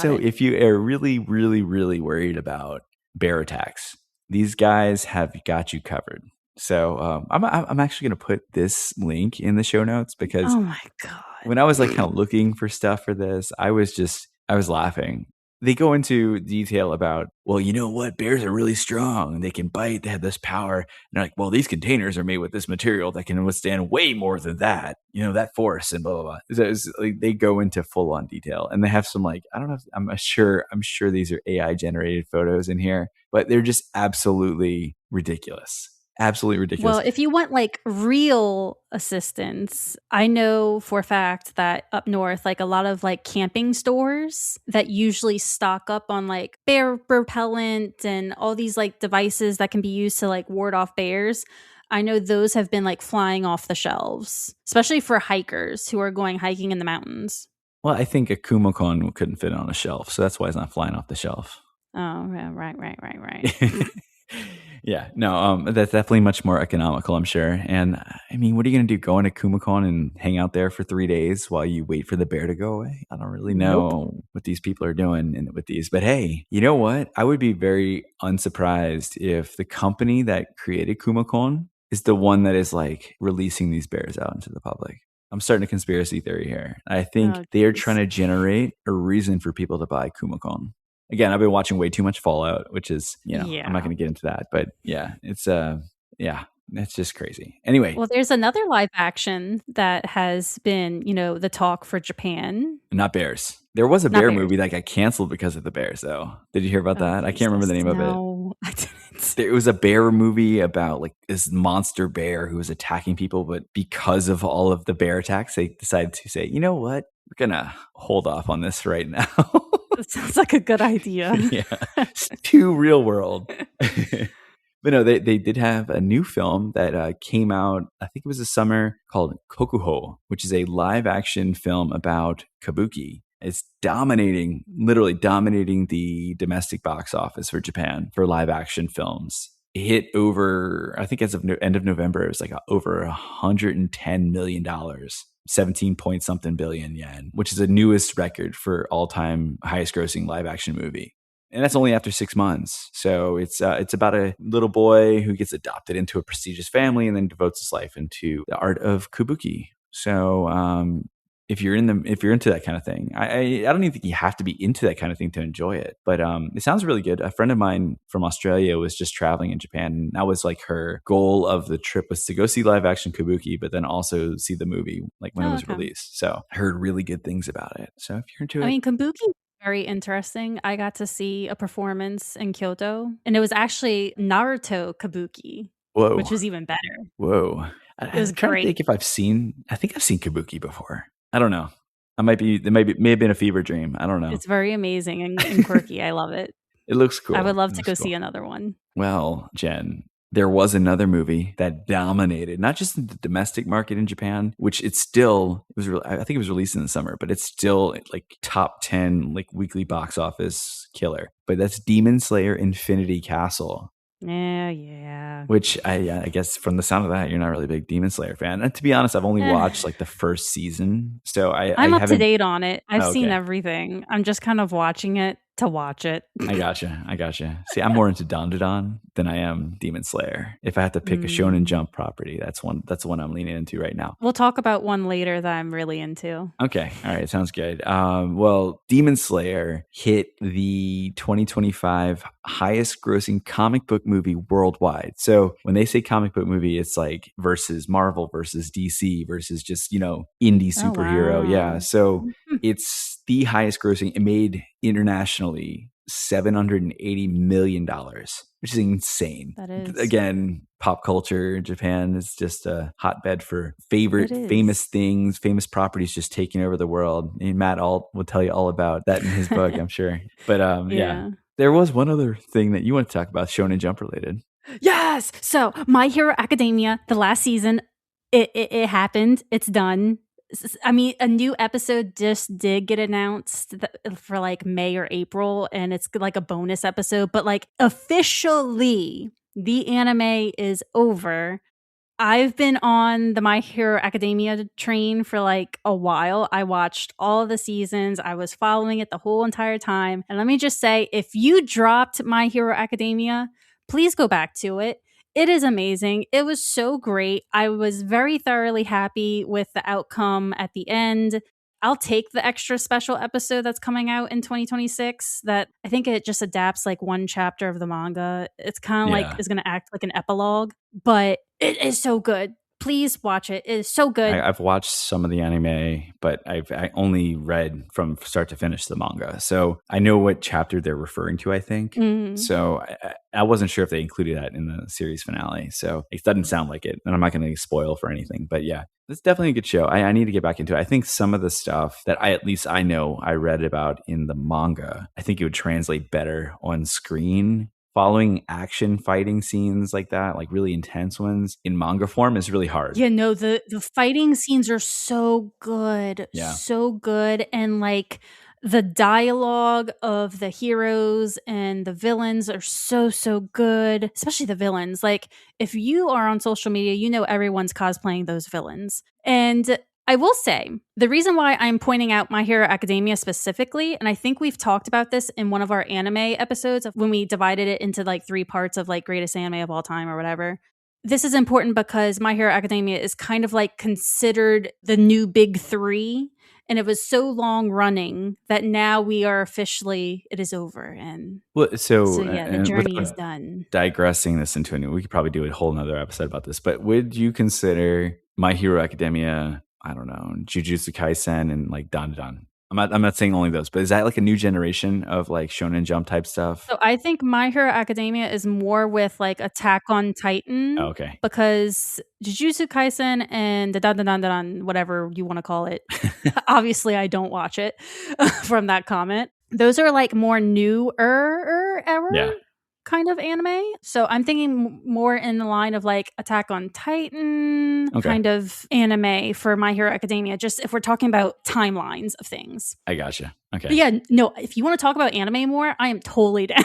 So if you are really, really, really worried about bear attacks, these guys have got you covered. So I'm actually going to put this link in the show notes because oh my God, when I was like kind of looking for stuff for this, I was laughing. They go into detail about, well, you know what? Bears are really strong. They can bite. They have this power. And they're like, well, these containers are made with this material that can withstand way more than that. That force and blah, blah, blah. So it's like they go into full on detail, and they have some like, I don't know. I'm sure these are AI generated photos in here, but they're just absolutely ridiculous. Absolutely ridiculous. Well, if you want like real assistance, I know for a fact that up north, like a lot of like camping stores that usually stock up on like bear repellent and all these like devices that can be used to like ward off bears. I know those have been like flying off the shelves, especially for hikers who are going hiking in the mountains. Well, I think a Kumokon couldn't fit on a shelf, so that's why it's not flying off the shelf. Oh, yeah, right. Yeah, no, that's definitely much more economical, I'm sure. And I mean, what are you going to do? Go into Kumokon and hang out there for 3 days while you wait for the bear to go away? I don't really know Nope. what these people are doing with these. But hey, you know what? I would be very unsurprised if the company that created Kumokon is the one that is like releasing these bears out into the public. I'm starting a conspiracy theory here. I think Oh, they are geez. trying to generate a reason for people to buy Kumokon. Again, I've been watching way too much Fallout, which is, I'm not Yeah. going to get into that, but yeah, it's just crazy. Anyway, Well, there's another live action that has been, the talk for Japan. not bears. There was a Not bear bears. movie that got canceled because of the bears, though. Did you hear about that? I can't remember the name of it. No, I didn't. There was a bear movie about like this monster bear who was attacking people, but because of all of the bear attacks, they decided to say, you know what? We're going to hold off on this right now. That sounds like a good idea. Yeah. It's too real world. But no, they did have a new film that came out, I think it was this summer, called Kokuho, which is a live action film about kabuki. It's literally dominating the domestic box office for Japan for live action films. It hit over, I think as of end of November, it was like over $110 million. 17 point something billion yen, which is the newest record for all-time highest grossing live action movie. And that's only after 6 months. So it's about a little boy who gets adopted into a prestigious family and then devotes his life into the art of kabuki. So if you're into that kind of thing, I don't even think you have to be into that kind of thing to enjoy it. But it sounds really good. A friend of mine from Australia was just traveling in Japan, and that was like her goal of the trip was to go see live action kabuki, but then also see the movie like when it was released. So I heard really good things about it. So if you're into it, I mean, kabuki is very interesting. I got to see a performance in Kyoto, and it was actually Naruto kabuki, whoa, which was even better. Whoa. It was I'm trying great. to think if I think I've seen kabuki before. I don't know. May have been a fever dream. I don't know. It's very amazing and quirky. I love it. It looks cool. I would love to go see another one. Well, Jen, there was another movie that dominated not just the domestic market in Japan, which I think it was released in the summer, but it's still like top 10 like weekly box office killer. But that's Demon Slayer Infinity Castle. Yeah. Which I guess from the sound of that, you're not really a big Demon Slayer fan. And to be honest, I've only watched like the first season, so I'm up to date on it. I've seen okay. everything. I'm just kind of watching it to watch it. I gotcha. See, I'm more into Dandadan than I am Demon Slayer. If I had to pick a Shonen Jump property, that's the one I'm leaning into right now. We'll talk about one later that I'm really into. Okay, all right, sounds good. Well, Demon Slayer hit the 2025 highest grossing comic book movie worldwide. So when they say comic book movie, it's like versus Marvel versus DC versus just, indie superhero. Oh, wow. Yeah. So it's the highest grossing. It made internationally $780 million, which is insane. That is. Again, pop culture, Japan is just a hotbed for famous things, famous properties just taking over the world. And Matt will tell you all about that in his book, I'm sure. But yeah. There was one other thing that you want to talk about, Shonen Jump related. Yes! So, My Hero Academia, the last season, it happened. It's done. I mean, a new episode just did get announced for like May or April, and it's like a bonus episode. But like officially, the anime is over. I've been on the My Hero Academia train for like a while. I watched all of the seasons. I was following it the whole entire time. And let me just say, if you dropped My Hero Academia, please go back to it. It is amazing. It was so great. I was very thoroughly happy with the outcome at the end. I'll take the extra special episode that's coming out in 2026 that I think it just adapts like one chapter of the manga. It's kind of like is going to act like an epilogue, but it is so good. Please watch it. It is so good. I've watched some of the anime, but I only read from start to finish the manga. So I know what chapter they're referring to, I think. Mm-hmm. So I wasn't sure if they included that in the series finale. So it doesn't sound like it. And I'm not going to spoil for anything. But yeah, it's definitely a good show. I need to get back into it. I think some of the stuff that I know I read about in the manga, I think it would translate better on screen following action fighting scenes like that, like really intense ones in manga form is really hard. Yeah, no, the fighting scenes are so good. Yeah. So good. And like the dialogue of the heroes and the villains are so, so good, especially the villains. Like, if you are on social media, you know everyone's cosplaying those villains. And I will say, the reason why I'm pointing out My Hero Academia specifically, and I think we've talked about this in one of our anime episodes of when we divided it into like 3 parts of like greatest anime of all time or whatever. This is important because My Hero Academia is kind of like considered the new big 3. And it was so long running that now we are officially, it is over. And so yeah, the and journey is without done. digressing this into we could probably do a whole nother episode about this, but would you consider My Hero Academia, I don't know, Jujutsu Kaisen and like Dan? I'm not saying only those, but is that like a new generation of like Shonen Jump type stuff? So I think My Hero Academia is more with like Attack on Titan. Oh, okay. Because Jujutsu Kaisen and the Dan, whatever you want to call it, obviously I don't watch it from that comment. Those are like more newer era kind of anime. So I'm thinking more in the line of like Attack on Titan kind of anime for My Hero Academia, just if we're talking about timelines of things. I gotcha. Okay. But yeah, no, if you want to talk about anime more, I am totally down.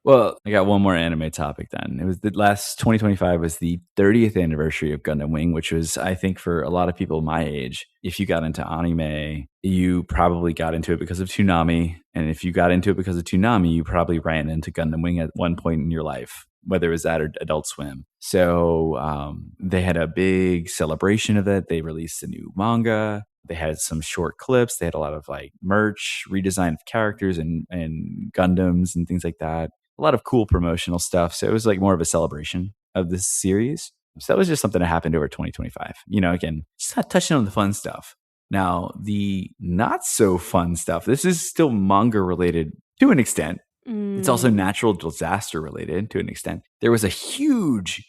Well, I got one more anime topic then. It was the last 2025 was the 30th anniversary of Gundam Wing, which was, I think, for a lot of people my age, if you got into anime, you probably got into it because of Toonami. And if you got into it because of Toonami, you probably ran into Gundam Wing at one point in your life, whether it was that or Adult Swim. So they had a big celebration of it. They released a new manga. They had some short clips. They had a lot of like merch, redesign of characters and Gundams and things like that. A lot of cool promotional stuff. So it was like more of a celebration of this series. So that was just something that happened over 2025. You know, again, just touching on the fun stuff. Now, the not so fun stuff, this is still manga related to an extent. It's also natural disaster related to an extent. There was a huge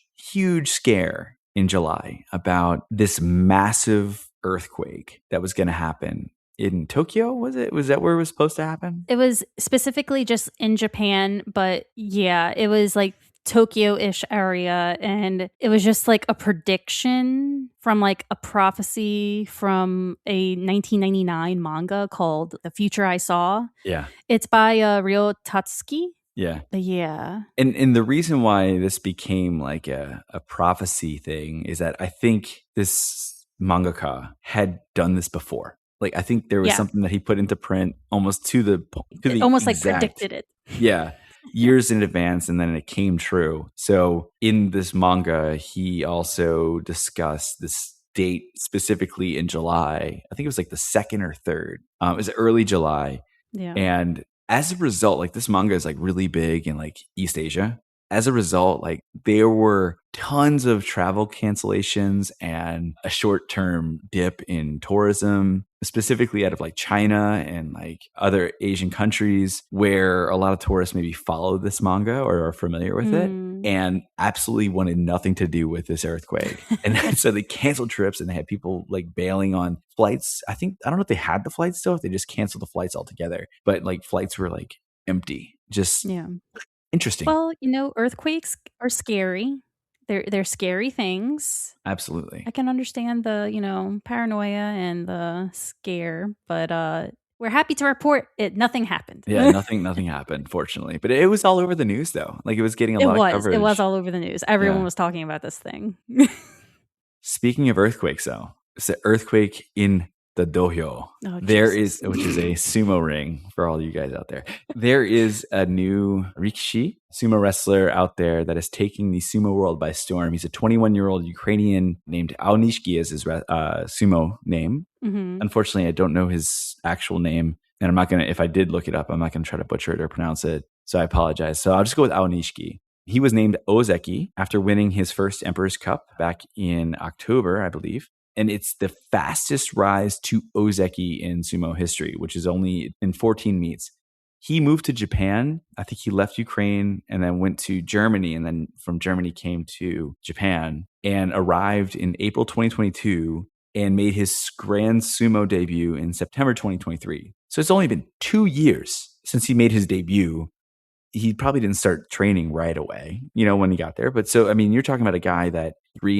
scare in July about this massive earthquake that was going to happen in Tokyo. Was that where it was supposed to happen? It was specifically just in Japan, but yeah, it was like Tokyo-ish area, and it was just like a prediction from like a prophecy from a 1999 manga called The Future I Saw. Yeah. It's by Ryo Tatsuki. Yeah. Yeah. And the reason why this became like a prophecy thing is that I think this mangaka had done this before. Like, I think there was something that he put into print almost to the almost exact, like predicted it. Yeah. Years in advance, and then it came true. So in this manga, he also discussed this date specifically in July. I think it was like the 2nd or 3rd. It was early July. Yeah. And as a result, like this manga is like really big in like East Asia. As a result, like there were tons of travel cancellations and a short-term dip in tourism, specifically out of like China and like other Asian countries where a lot of tourists maybe follow this manga or are familiar with it and absolutely wanted nothing to do with this earthquake. And so they canceled trips and they had people like bailing on flights. I don't know if they had the flights still, if they just canceled the flights altogether, but like flights were like empty. Just interesting. Well, you know, earthquakes are scary. They're scary things. Absolutely. I can understand the, you know, paranoia and the scare, but we're happy to report nothing happened. Yeah, nothing happened, fortunately. But it was all over the news though. Like it was getting a lot of coverage. It was all over the news. Everyone was talking about this thing. Speaking of earthquakes though, it's an earthquake in the dohyo. There is, which is a sumo ring for all you guys out there. There is a new rikishi, sumo wrestler out there that is taking the sumo world by storm. He's a 21-year-old Ukrainian named Aonishiki as his sumo name. Unfortunately, I don't know his actual name. And I'm not going to, if I did look it up, I'm not going to try to butcher it or pronounce it. So I apologize. So I'll just go with Aonishiki. He was named Ozeki after winning his first Emperor's Cup back in October, I believe. And it's the fastest rise to Ozeki in sumo history, which is only in 14 meets. He moved to Japan. I think he left Ukraine and then went to Germany. And then from Germany came to Japan and arrived in April 2022 and made his grand sumo debut in September 2023. So it's only been 2 years since he made his debut. he probably didn't start training right away, when he got there. But so, I mean, you're talking about a guy that 3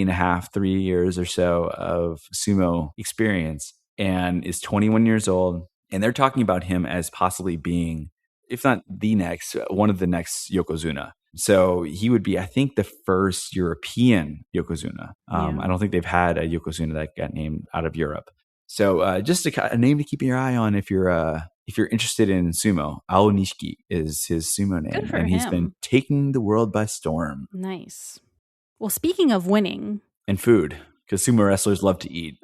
years or so of sumo experience and is 21 years old. And they're talking about him as possibly being, if not the next, one of the next Yokozuna. So he would be, I think, the first European Yokozuna. I don't think they've had a Yokozuna that got named out of Europe. So just a name to keep your eye on if you're interested in sumo. Ao Nishiki is his sumo name. Good for and he's him. been taking the world by storm. Nice. Well, speaking of winning. And food, because sumo wrestlers love to eat.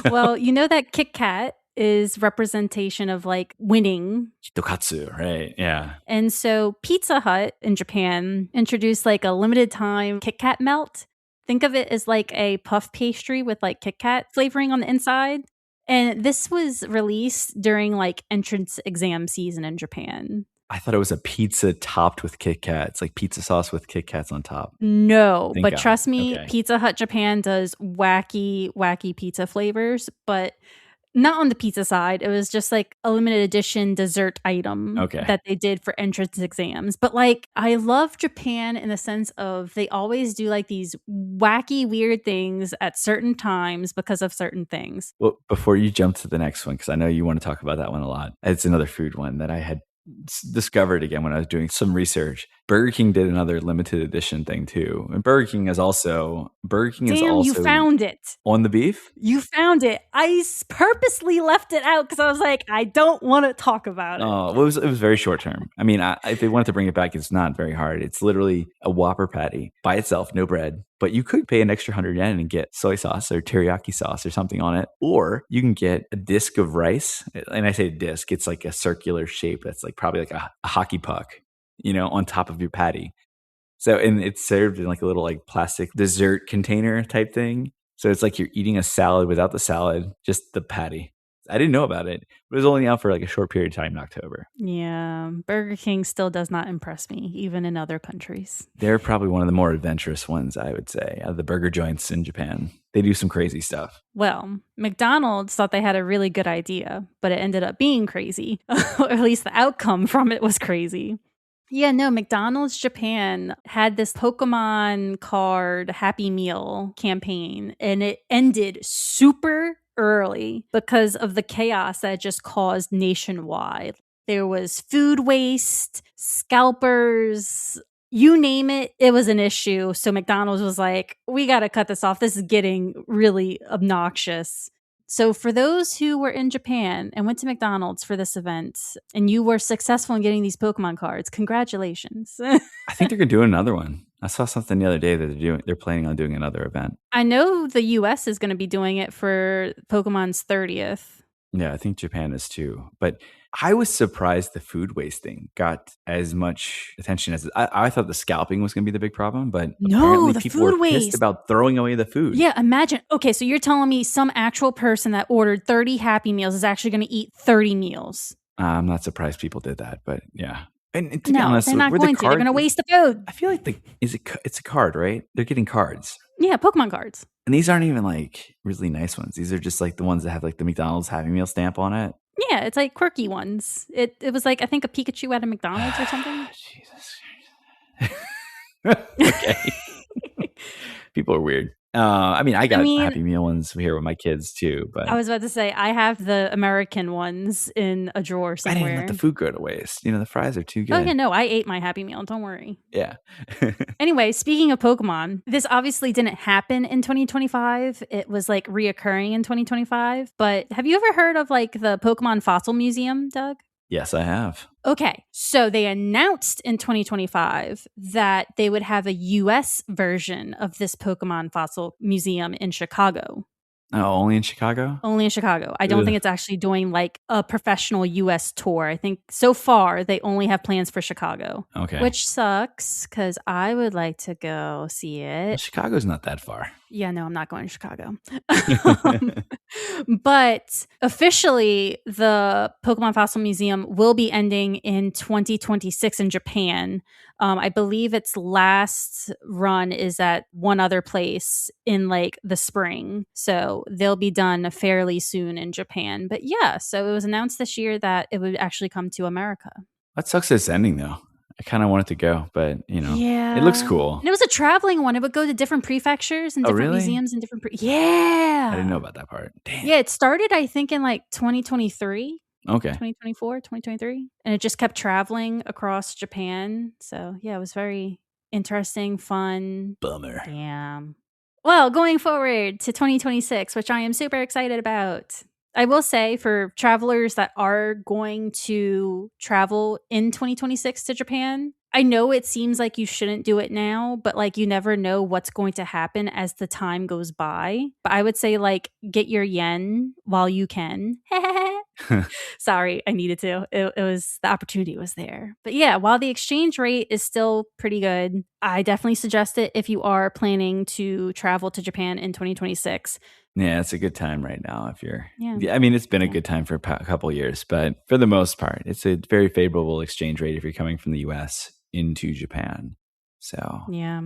Well, you know that Kit Kat is representation of like winning. Hitokatsu, right? Yeah. And so Pizza Hut in Japan introduced like a limited time Kit Kat melt. Think of it as like a puff pastry with like Kit Kat flavoring on the inside. And this was released during like entrance exam season in Japan. I thought it was a pizza topped with Kit Kats, like pizza sauce with Kit Kats on top. No, but trust me, okay. Pizza Hut Japan does wacky pizza flavors, but not on the pizza side. It was just like a limited edition dessert item that they did for entrance exams. But like, I love Japan in the sense of they always do like these wacky, weird things at certain times because of certain things. Well, before you jump to the next one, because I know you want to talk about that one a lot. It's another food one that I had discovered again when I was doing some research. Burger King did another limited edition thing too. And Burger King is also you found it. On the beef? You found it. I purposely left it out because I was like, I don't want to talk about it. Oh, well, it was very short term. I mean, if they wanted to bring it back, it's not very hard. It's literally a Whopper patty by itself, no bread. But you could pay an extra 100 yen and get soy sauce or teriyaki sauce or something on it. Or you can get a disc of rice. And I say disc, it's like a circular shape that's like probably like a hockey puck, on top of your patty. So, and it's served in like a little like plastic dessert container type thing. So it's like you're eating a salad without the salad, just the patty. I didn't know about it. It was only out for like a short period of time in October. Yeah. Burger King still does not impress me, even in other countries. They're probably one of the more adventurous ones, I would say, out of the burger joints in Japan. They do some crazy stuff. Well, McDonald's thought they had a really good idea, but it ended up being crazy. Or at least the outcome from it was crazy. Yeah, no, McDonald's Japan had this Pokemon card Happy Meal campaign, and it ended super early because of the chaos that it just caused nationwide. There was food waste, scalpers, you name it, it was an issue. So McDonald's was like, we got to cut this off. This is getting really obnoxious. So for those who were in Japan and went to McDonald's for this event and you were successful in getting these Pokemon cards, congratulations. I think they're going to do another one. I saw something the other day that they're planning on doing another event. I know the US is going to be doing it for Pokemon's 30th. Yeah, I think Japan is too. But I was surprised the food waste thing got as much attention as I thought the scalping was going to be the big problem, but apparently the people food were pissed waste about throwing away the food. Yeah, imagine. Okay, so you're telling me some actual person that ordered 30 Happy Meals is actually going to eat 30 meals. I'm not surprised people did that, but yeah. And to be honest, they're not going to. They're going to waste the food. I feel like it's a card, right? They're getting cards. Yeah, Pokemon cards. And these aren't even like really nice ones. These are just like the ones that have like the McDonald's Happy Meal stamp on it. Yeah, it's like quirky ones. It was like, I think a Pikachu at a McDonald's or something. Jesus. Okay. People are weird. I got Happy Meal ones here with my kids too. But I was about to say, I have the American ones in a drawer somewhere. I didn't let the food go to waste. The fries are too good. Oh yeah, no, I ate my Happy Meal. Don't worry. Yeah. Anyway, speaking of Pokemon, this obviously didn't happen in 2025. It was like reoccurring in 2025. But have you ever heard of like the Pokemon Fossil Museum, Doug? Yes, I have. Okay, so they announced in 2025 that they would have a US version of this Pokemon Fossil Museum in Chicago. Oh, only in Chicago? Only in Chicago. I don't think it's actually doing like a professional US tour. I think so far they only have plans for Chicago. Okay. Which sucks because I would like to go see it. Well, Chicago's not that far. Yeah, no, I'm not going to Chicago. But officially, the Pokemon Fossil Museum will be ending in 2026 in Japan. I believe its last run is at one other place in like the spring. So they'll be done fairly soon in Japan. But yeah, so it was announced this year that it would actually come to America. That sucks that it's ending though. I kind of wanted to go, but Yeah. it looks cool. And it was a traveling one. It would go to different prefectures and different really? museums and different. Yeah. I didn't know about that part. Damn. Yeah, it started, I think, in like 2023. Okay. 2024, 2023. And it just kept traveling across Japan. So, yeah, it was very interesting, fun. Bummer. Damn. Well, going forward to 2026, which I am super excited about. I will say for travelers that are going to travel in 2026 to Japan, I know it seems like you shouldn't do it now, but like you never know what's going to happen as the time goes by. But I would say like get your yen while you can. Sorry, I needed to. It was the opportunity was there. But yeah, while the exchange rate is still pretty good, I definitely suggest it if you are planning to travel to Japan in 2026. Yeah, it's a good time right now if you're. Yeah. I mean, it's been a good time for a couple years, but for the most part, it's a very favorable exchange rate if you're coming from the US into Japan. So, yeah.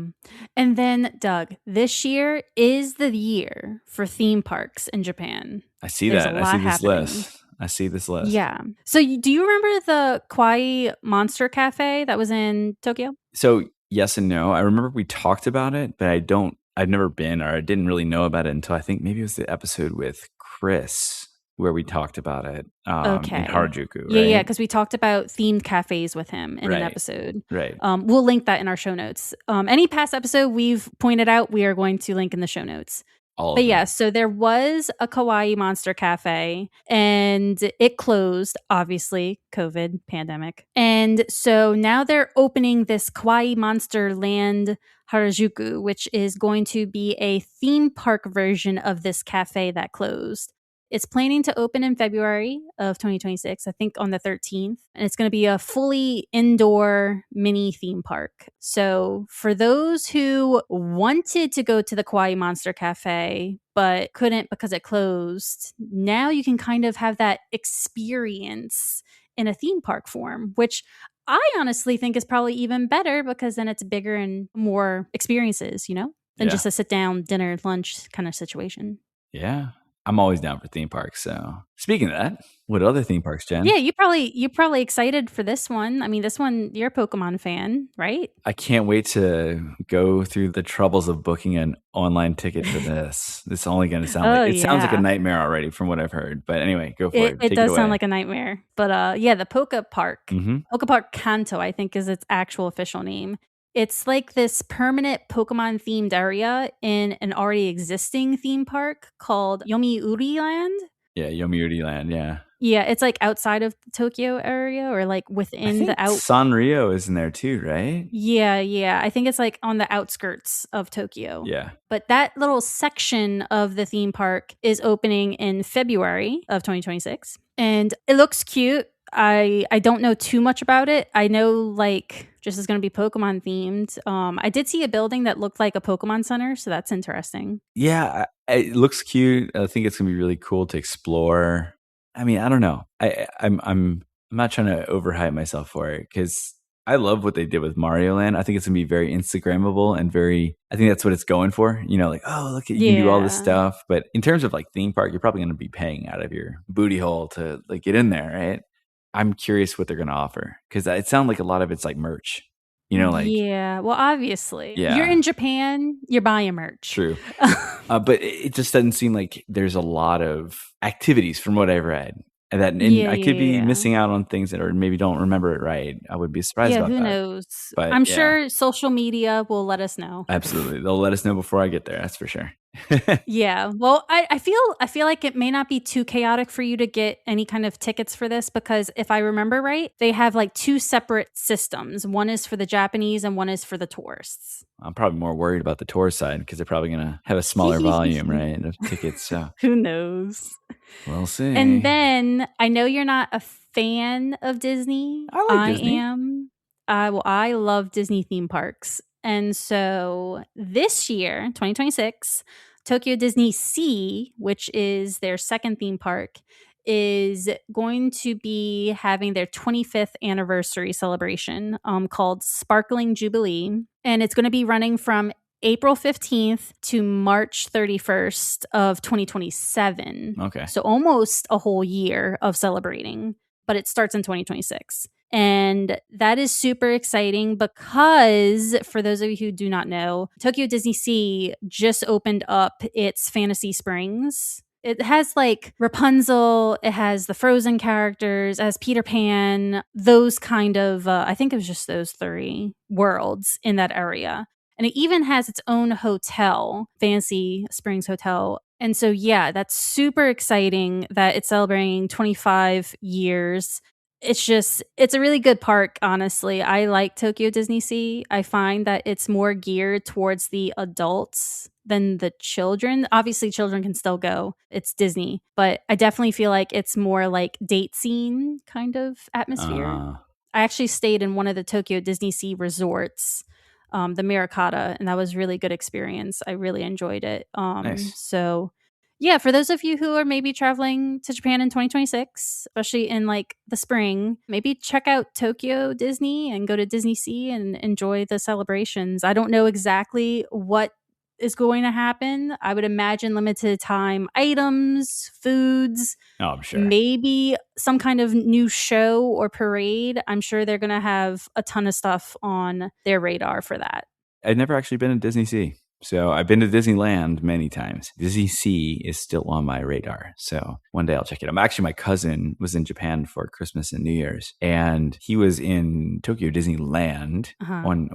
And then, Doug, this year is the year for theme parks in Japan. I see There's that. a I lot see this happening. list. I see this list. Yeah. So, do you remember the Kawaii Monster Cafe that was in Tokyo? So, yes and no. I remember we talked about it, but I've never been, or I didn't really know about it until I think maybe it was the episode with Chris where we talked about it in Harajuku, right? Yeah, because we talked about themed cafes with him in an episode. Right. We'll link that in our show notes. Any past episode we've pointed out, we are going to link in the show notes. But yeah, so there was a Kawaii Monster Cafe and it closed, obviously, COVID pandemic. And so now they're opening this Kawaii Monster Land Harajuku, which is going to be a theme park version of this cafe that closed. It's planning to open in February of 2026, I think on the 13th. And it's going to be a fully indoor mini theme park. So for those who wanted to go to the Kawaii Monster Cafe, but couldn't because it closed, now you can kind of have that experience in a theme park form, which I honestly think is probably even better because then it's bigger and more experiences, than just a sit down dinner, lunch kind of situation. Yeah. I'm always down for theme parks. So speaking of that, what other theme parks, Jen? Yeah, you're probably excited for this one. I mean, this one, you're a Pokemon fan, right? I can't wait to go through the troubles of booking an online ticket for this. This is only going to sound sounds like a nightmare already from what I've heard. But anyway, go for it. It does sound like a nightmare. But yeah, the Poke Park, Poke Park Kanto, I think is its actual official name. It's like this permanent Pokemon themed area in an already existing theme park called Yomiuri Land. Yeah, Yomiuri Land, yeah. Yeah, it's like outside of the Tokyo area or like within the Sanrio is in there too, right? Yeah. I think it's like on the outskirts of Tokyo. Yeah. But that little section of the theme park is opening in February of 2026. And it looks cute. I don't know too much about it. I know like just is going to be Pokemon themed. I did see a building that looked like a Pokemon Center, so that's interesting. Yeah, it looks cute. I think it's going to be really cool to explore. I mean, I don't know. I'm not trying to overhype myself for it because I love what they did with Mario Land. I think it's going to be very Instagrammable and I think that's what it's going for. Like, oh, look, you can do all this stuff. But in terms of like theme park, you're probably going to be paying out of your booty hole to like get in there, right? I'm curious what they're going to offer because it sounds like a lot of it's like merch, yeah. Well, obviously, you're in Japan, you're buying merch. True, but it just doesn't seem like there's a lot of activities from what I've read, and I could be missing out on things that maybe don't remember it right. I would be surprised about that. Who knows? But I'm sure social media will let us know. Absolutely, they'll let us know before I get there. That's for sure. Yeah. Well, I feel like it may not be too chaotic for you to get any kind of tickets for this because if I remember right, they have like two separate systems. One is for the Japanese and one is for the tourists. I'm probably more worried about the tour side because they're probably going to have a smaller volume, right, of tickets. So who knows? We'll see. And then I know you're not a fan of Disney. I like Disney. Am. I love Disney theme parks. And so this year, 2026, Tokyo Disney Sea, which is their second theme park, is going to be having their 25th anniversary celebration called Sparkling Jubilee. And it's going to be running from April 15th to March 31st of 2027. Okay. So almost a whole year of celebrating, but it starts in 2026. And that is super exciting because, for those of you who do not know, Tokyo Disney Sea just opened up its Fantasy Springs. It has like Rapunzel, it has the Frozen characters, it has Peter Pan, those kind of, I think it was just those 3 worlds in that area. And it even has its own hotel, Fantasy Springs Hotel. And so, yeah, that's super exciting that it's celebrating 25 years. It's a really good park, honestly. I like Tokyo Disney Sea. I find that it's more geared towards the adults than the children. Obviously, children can still go. It's Disney. But I definitely feel like it's more like date scene kind of atmosphere. I actually stayed in one of the Tokyo Disney Sea resorts, the Mirakata, and that was a really good experience. I really enjoyed it. Nice. So yeah, for those of you who are maybe traveling to Japan in 2026, especially in like the spring, maybe check out Tokyo Disney and go to Disney Sea and enjoy the celebrations. I don't know exactly what is going to happen. I would imagine limited time items, foods, Oh, I'm sure. maybe some kind of new show or parade. I'm sure they're going to have a ton of stuff on their radar for that. I've never actually been to Disney Sea. So I've been to Disneyland many times. Disney Sea is still on my radar. So one day I'll check it out. Actually, my cousin was in Japan for Christmas and New Year's, and he was in Tokyo Disneyland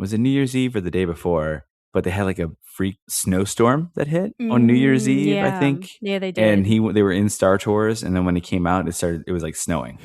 was it New Year's Eve or the day before? But they had like a freak snowstorm that hit on New Year's Eve, I think. Yeah, they did. And they were in Star Tours, and then when it came out, it was like snowing.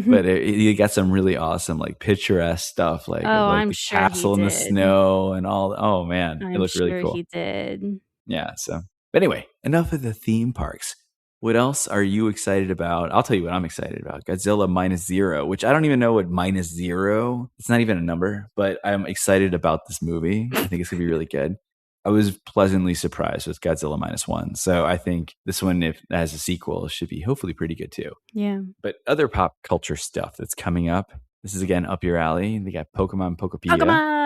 But he got some really awesome, like picturesque stuff, like, I'm the sure castle in the snow and all. Oh man, it looked really cool. He did. Yeah. So, but anyway, enough of the theme parks. What else are you excited about? I'll tell you what I'm excited about. Godzilla -0, which I don't even know what -0. It's not even a number, but I'm excited about this movie. I think it's going to be really good. I was pleasantly surprised with Godzilla -1. So I think this one, if it has a sequel, should be hopefully pretty good too. Yeah. But other pop culture stuff that's coming up. This is again up your alley. They got Pokemon Pokepedia. Pokemon!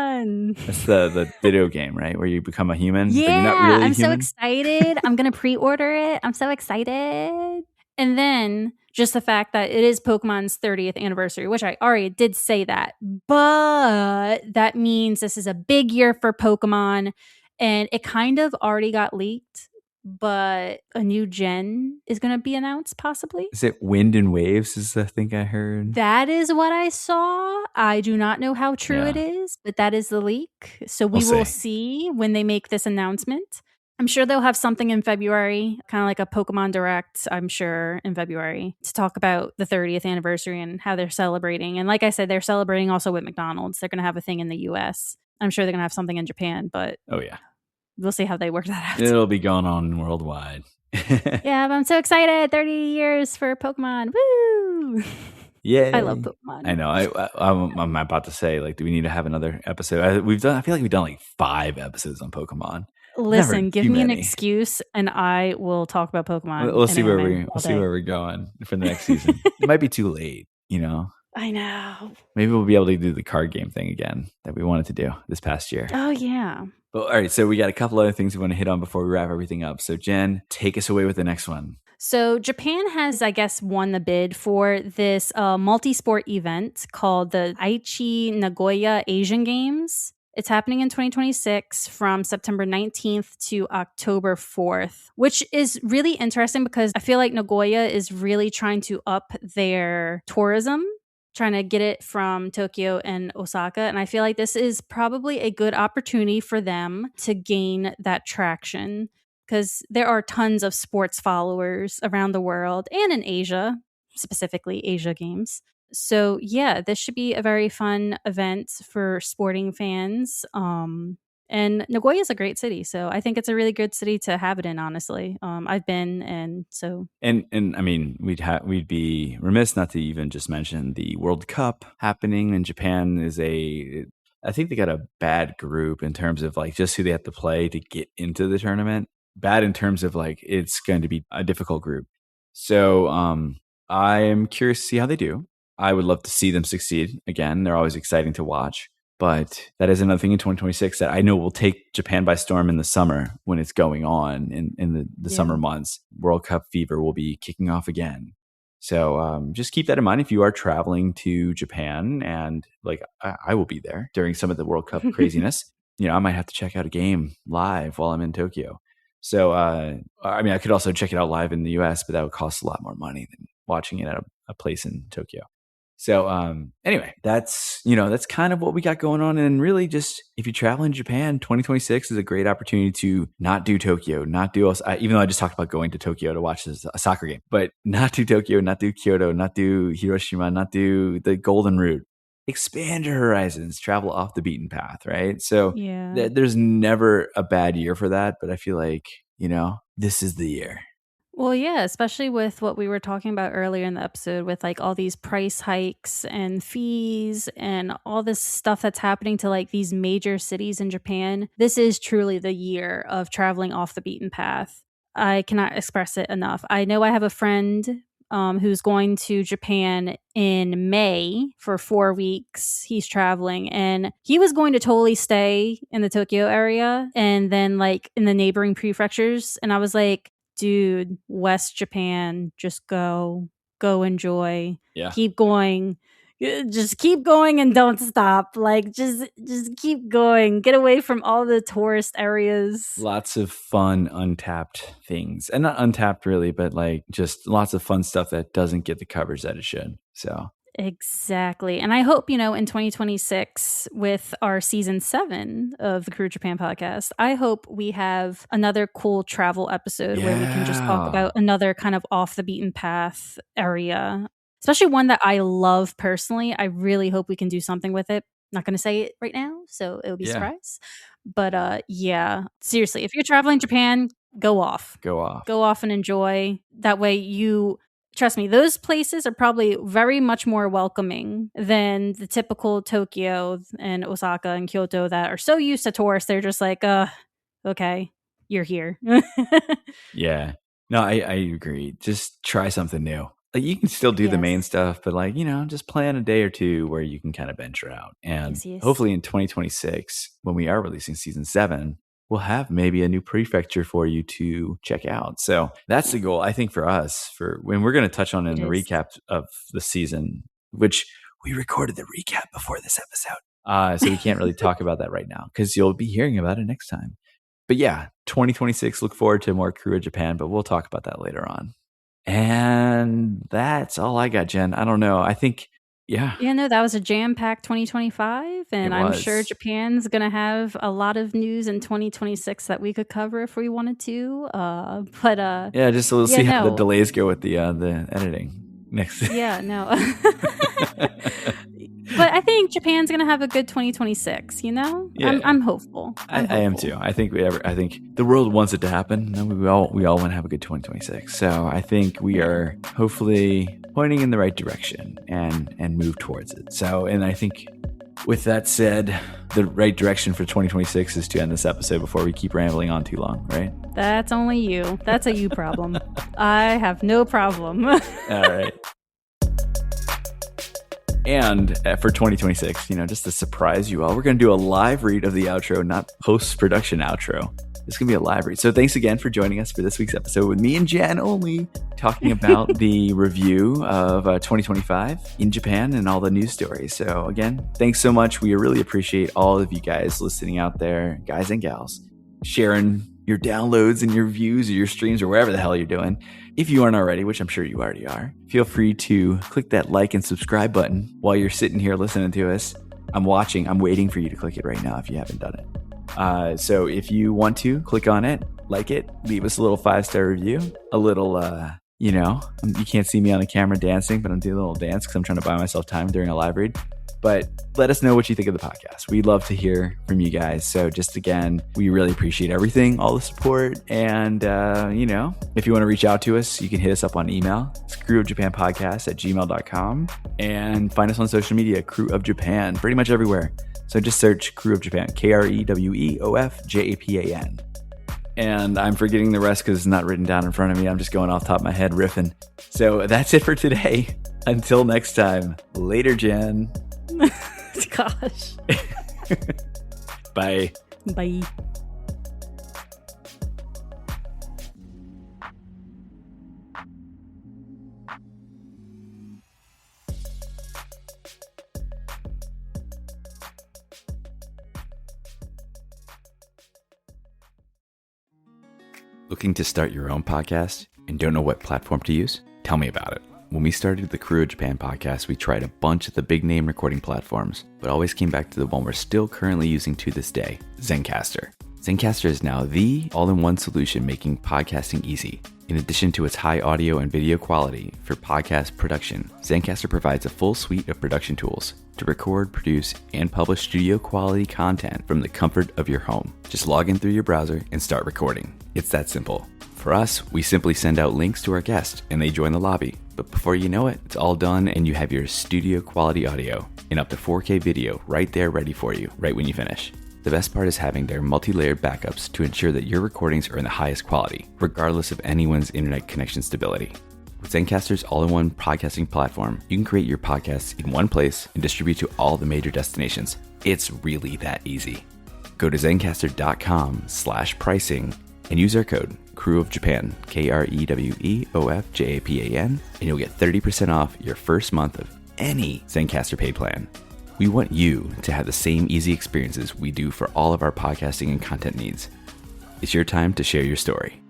That's the video game, right? Where you become a human. Yeah, but you're not really I'm human. so excited. I'm going to pre-order it. I'm so excited. And then just the fact that it is Pokemon's 30th anniversary, which I already did say that. But that means this is a big year for Pokemon. And it kind of already got leaked, but a new gen is going to be announced, possibly. Is it Wind and Waves is the thing I heard? That is what I saw. I do not know how true it is, but that is the leak. So we will see when they make this announcement. I'm sure they'll have something in February, kind of like a Pokemon Direct, I'm sure, in February, to talk about the 30th anniversary and how they're celebrating. And like I said, they're celebrating also with McDonald's. They're going to have a thing in the US. I'm sure they're going to have something in Japan, but we'll see how they work that out. It'll be going on worldwide. Yeah, but I'm so excited. 30 years for Pokemon. Woo! Yeah, I love Pokemon. I know. I'm about to say, like, do we need to have another episode? I feel like we've done like 5 episodes on Pokemon. Listen, give me an excuse, and I will talk about Pokemon. We'll see where we're going for the next season. It might be too late, you know. I know. Maybe we'll be able to do the card game thing again that we wanted to do this past year. Oh yeah. But all right, so we got a couple other things we want to hit on before we wrap everything up. So Jen, take us away with the next one. So Japan has, I guess, won the bid for this multi-sport event called the Aichi Nagoya Asian Games. It's happening in 2026 from September 19th to October 4th, which is really interesting because I feel like Nagoya is really trying to up their tourism, trying to get it from Tokyo and Osaka. And I feel like this is probably a good opportunity for them to gain that traction because there are tons of sports followers around the world and in Asia, specifically Asia Games. So yeah, this should be a very fun event for sporting fans. And Nagoya is a great city, so I think it's a really good city to have it in. Honestly, I've been, and so and I mean, we'd be remiss not to even just mention the World Cup happening in Japan. I think they got a bad group in terms of like just who they have to play to get into the tournament. Bad in terms of like it's going to be a difficult group. So I am curious to see how they do. I would love to see them succeed again. They're always exciting to watch. But that is another thing in 2026 that I know will take Japan by storm in the summer when it's going on in the summer months. World Cup fever will be kicking off again. So just keep that in mind if you are traveling to Japan, and like I will be there during some of the World Cup craziness. I might have to check out a game live while I'm in Tokyo. So, I could also check it out live in the US, but that would cost a lot more money than watching it at a place in Tokyo. So, anyway, that's kind of what we got going on. And really just, if you travel in Japan, 2026 is a great opportunity to not do Tokyo, not do, even though I just talked about going to Tokyo to watch a soccer game, but not do Tokyo, not do Kyoto, not do Hiroshima, not do the Golden Route. Expand your horizons, travel off the beaten path, right? So there's never a bad year for that, but I feel like, this is the year. Well, yeah, especially with what we were talking about earlier in the episode with like all these price hikes and fees and all this stuff that's happening to like these major cities in Japan. This is truly the year of traveling off the beaten path. I cannot express it enough. I know I have a friend who's going to Japan in May for 4 weeks. He's traveling and he was going to totally stay in the Tokyo area and then like in the neighboring prefectures. And I was like, dude, West Japan, just go enjoy. Yeah. Keep going. Just keep going and don't stop. Like just keep going. Get away from all the tourist areas. Lots of fun untapped things. And not untapped really, but like just lots of fun stuff that doesn't get the coverage that it should. So exactly. And I hope, in 2026 with our season 7 of the Crew Japan podcast, I hope we have another cool travel episode where we can just talk about another kind of off the beaten path area, especially one that I love personally. I really hope we can do something with it. Not going to say it right now, so it'll be a surprise. But seriously, if you're traveling Japan, go off and enjoy. That way trust me, those places are probably very much more welcoming than the typical Tokyo and Osaka and Kyoto that are so used to tourists. They're just like, okay, you're here. Yeah. No, I agree. Just try something new. Like you can still do the main stuff, but like, just plan a day or two where you can kind of venture out. And hopefully in 2026, when we are releasing season 7, we'll have maybe a new prefecture for you to check out. So that's the goal, I think, for us. For when we're going to touch on in the recap of the season, which we recorded the recap before this episode. So we can't really talk about that right now because you'll be hearing about it next time. But yeah, 2026, look forward to more Crew of Japan, but we'll talk about that later on. And that's all I got, Jen. I don't know. I think, yeah, no, that was a jam-packed 2025, and I'm sure Japan's going to have a lot of news in 2026 that we could cover if we wanted to. Just we'll see how the delays go with the editing next. Yeah, no. But I think Japan's going to have a good 2026. Yeah. I'm hopeful. I am too. I think the world wants it to happen. And we all want to have a good 2026. So I think we are hopefully pointing in the right direction and move towards it. So, and I think with that said, the right direction for 2026 is to end this episode before we keep rambling on too long, right? That's only you. That's a you problem. I have no problem. All right. And for 2026, just to surprise you all, we're going to do a live read of the outro, not post-production outro. It's going to be a live read. So thanks again for joining us for this week's episode with me and Jen only, talking about the review of 2025 in Japan and all the news stories. So again, thanks so much. We really appreciate all of you guys listening out there, guys and gals, sharing your downloads and your views or your streams or wherever the hell you're doing. If you aren't already, which I'm sure you already are, feel free to click that like and subscribe button while you're sitting here listening to us. I'm waiting for you to click it right now if you haven't done it. So if you want to, click on it, like it, leave us a little 5-star review, a little, you can't see me on the camera dancing, but I'm doing a little dance because I'm trying to buy myself time during a live read. But let us know what you think of the podcast. We'd love to hear from you guys. So just again, we really appreciate everything, all the support. And, if you want to reach out to us, you can hit us up on email. It's crewofjapanpodcast@gmail.com. And find us on social media, Crew of Japan, pretty much everywhere. So just search Crew of Japan, KREWEOFJAPAN. And I'm forgetting the rest because it's not written down in front of me. I'm just going off the top of my head riffing. So that's it for today. Until next time, later, Jen. Gosh. Bye. Bye. Looking to start your own podcast and don't know what platform to use? Tell me about it. When we started the Krewe Japan podcast, we tried a bunch of the big name recording platforms, but always came back to the one we're still currently using to this day, Zencastr. Zencastr is now the all-in-one solution making podcasting easy. In addition to its high audio and video quality for podcast production, Zencastr provides a full suite of production tools to record, produce, and publish studio quality content from the comfort of your home. Just log in through your browser and start recording. It's that simple. For us, we simply send out links to our guests and they join the lobby. But before you know it, it's all done and you have your studio quality audio and up to 4K video right there ready for you, right when you finish. The best part is having their multi-layered backups to ensure that your recordings are in the highest quality, regardless of anyone's internet connection stability. With Zencastr's all-in-one podcasting platform, you can create your podcasts in one place and distribute to all the major destinations. It's really that easy. Go to zencastr.com/pricing and use our code KREWOFJAPAN, KREWEOFJAPAN, and you'll get 30% off your first month of any Zencastr paid plan. We want you to have the same easy experiences we do for all of our podcasting and content needs. It's your time to share your story.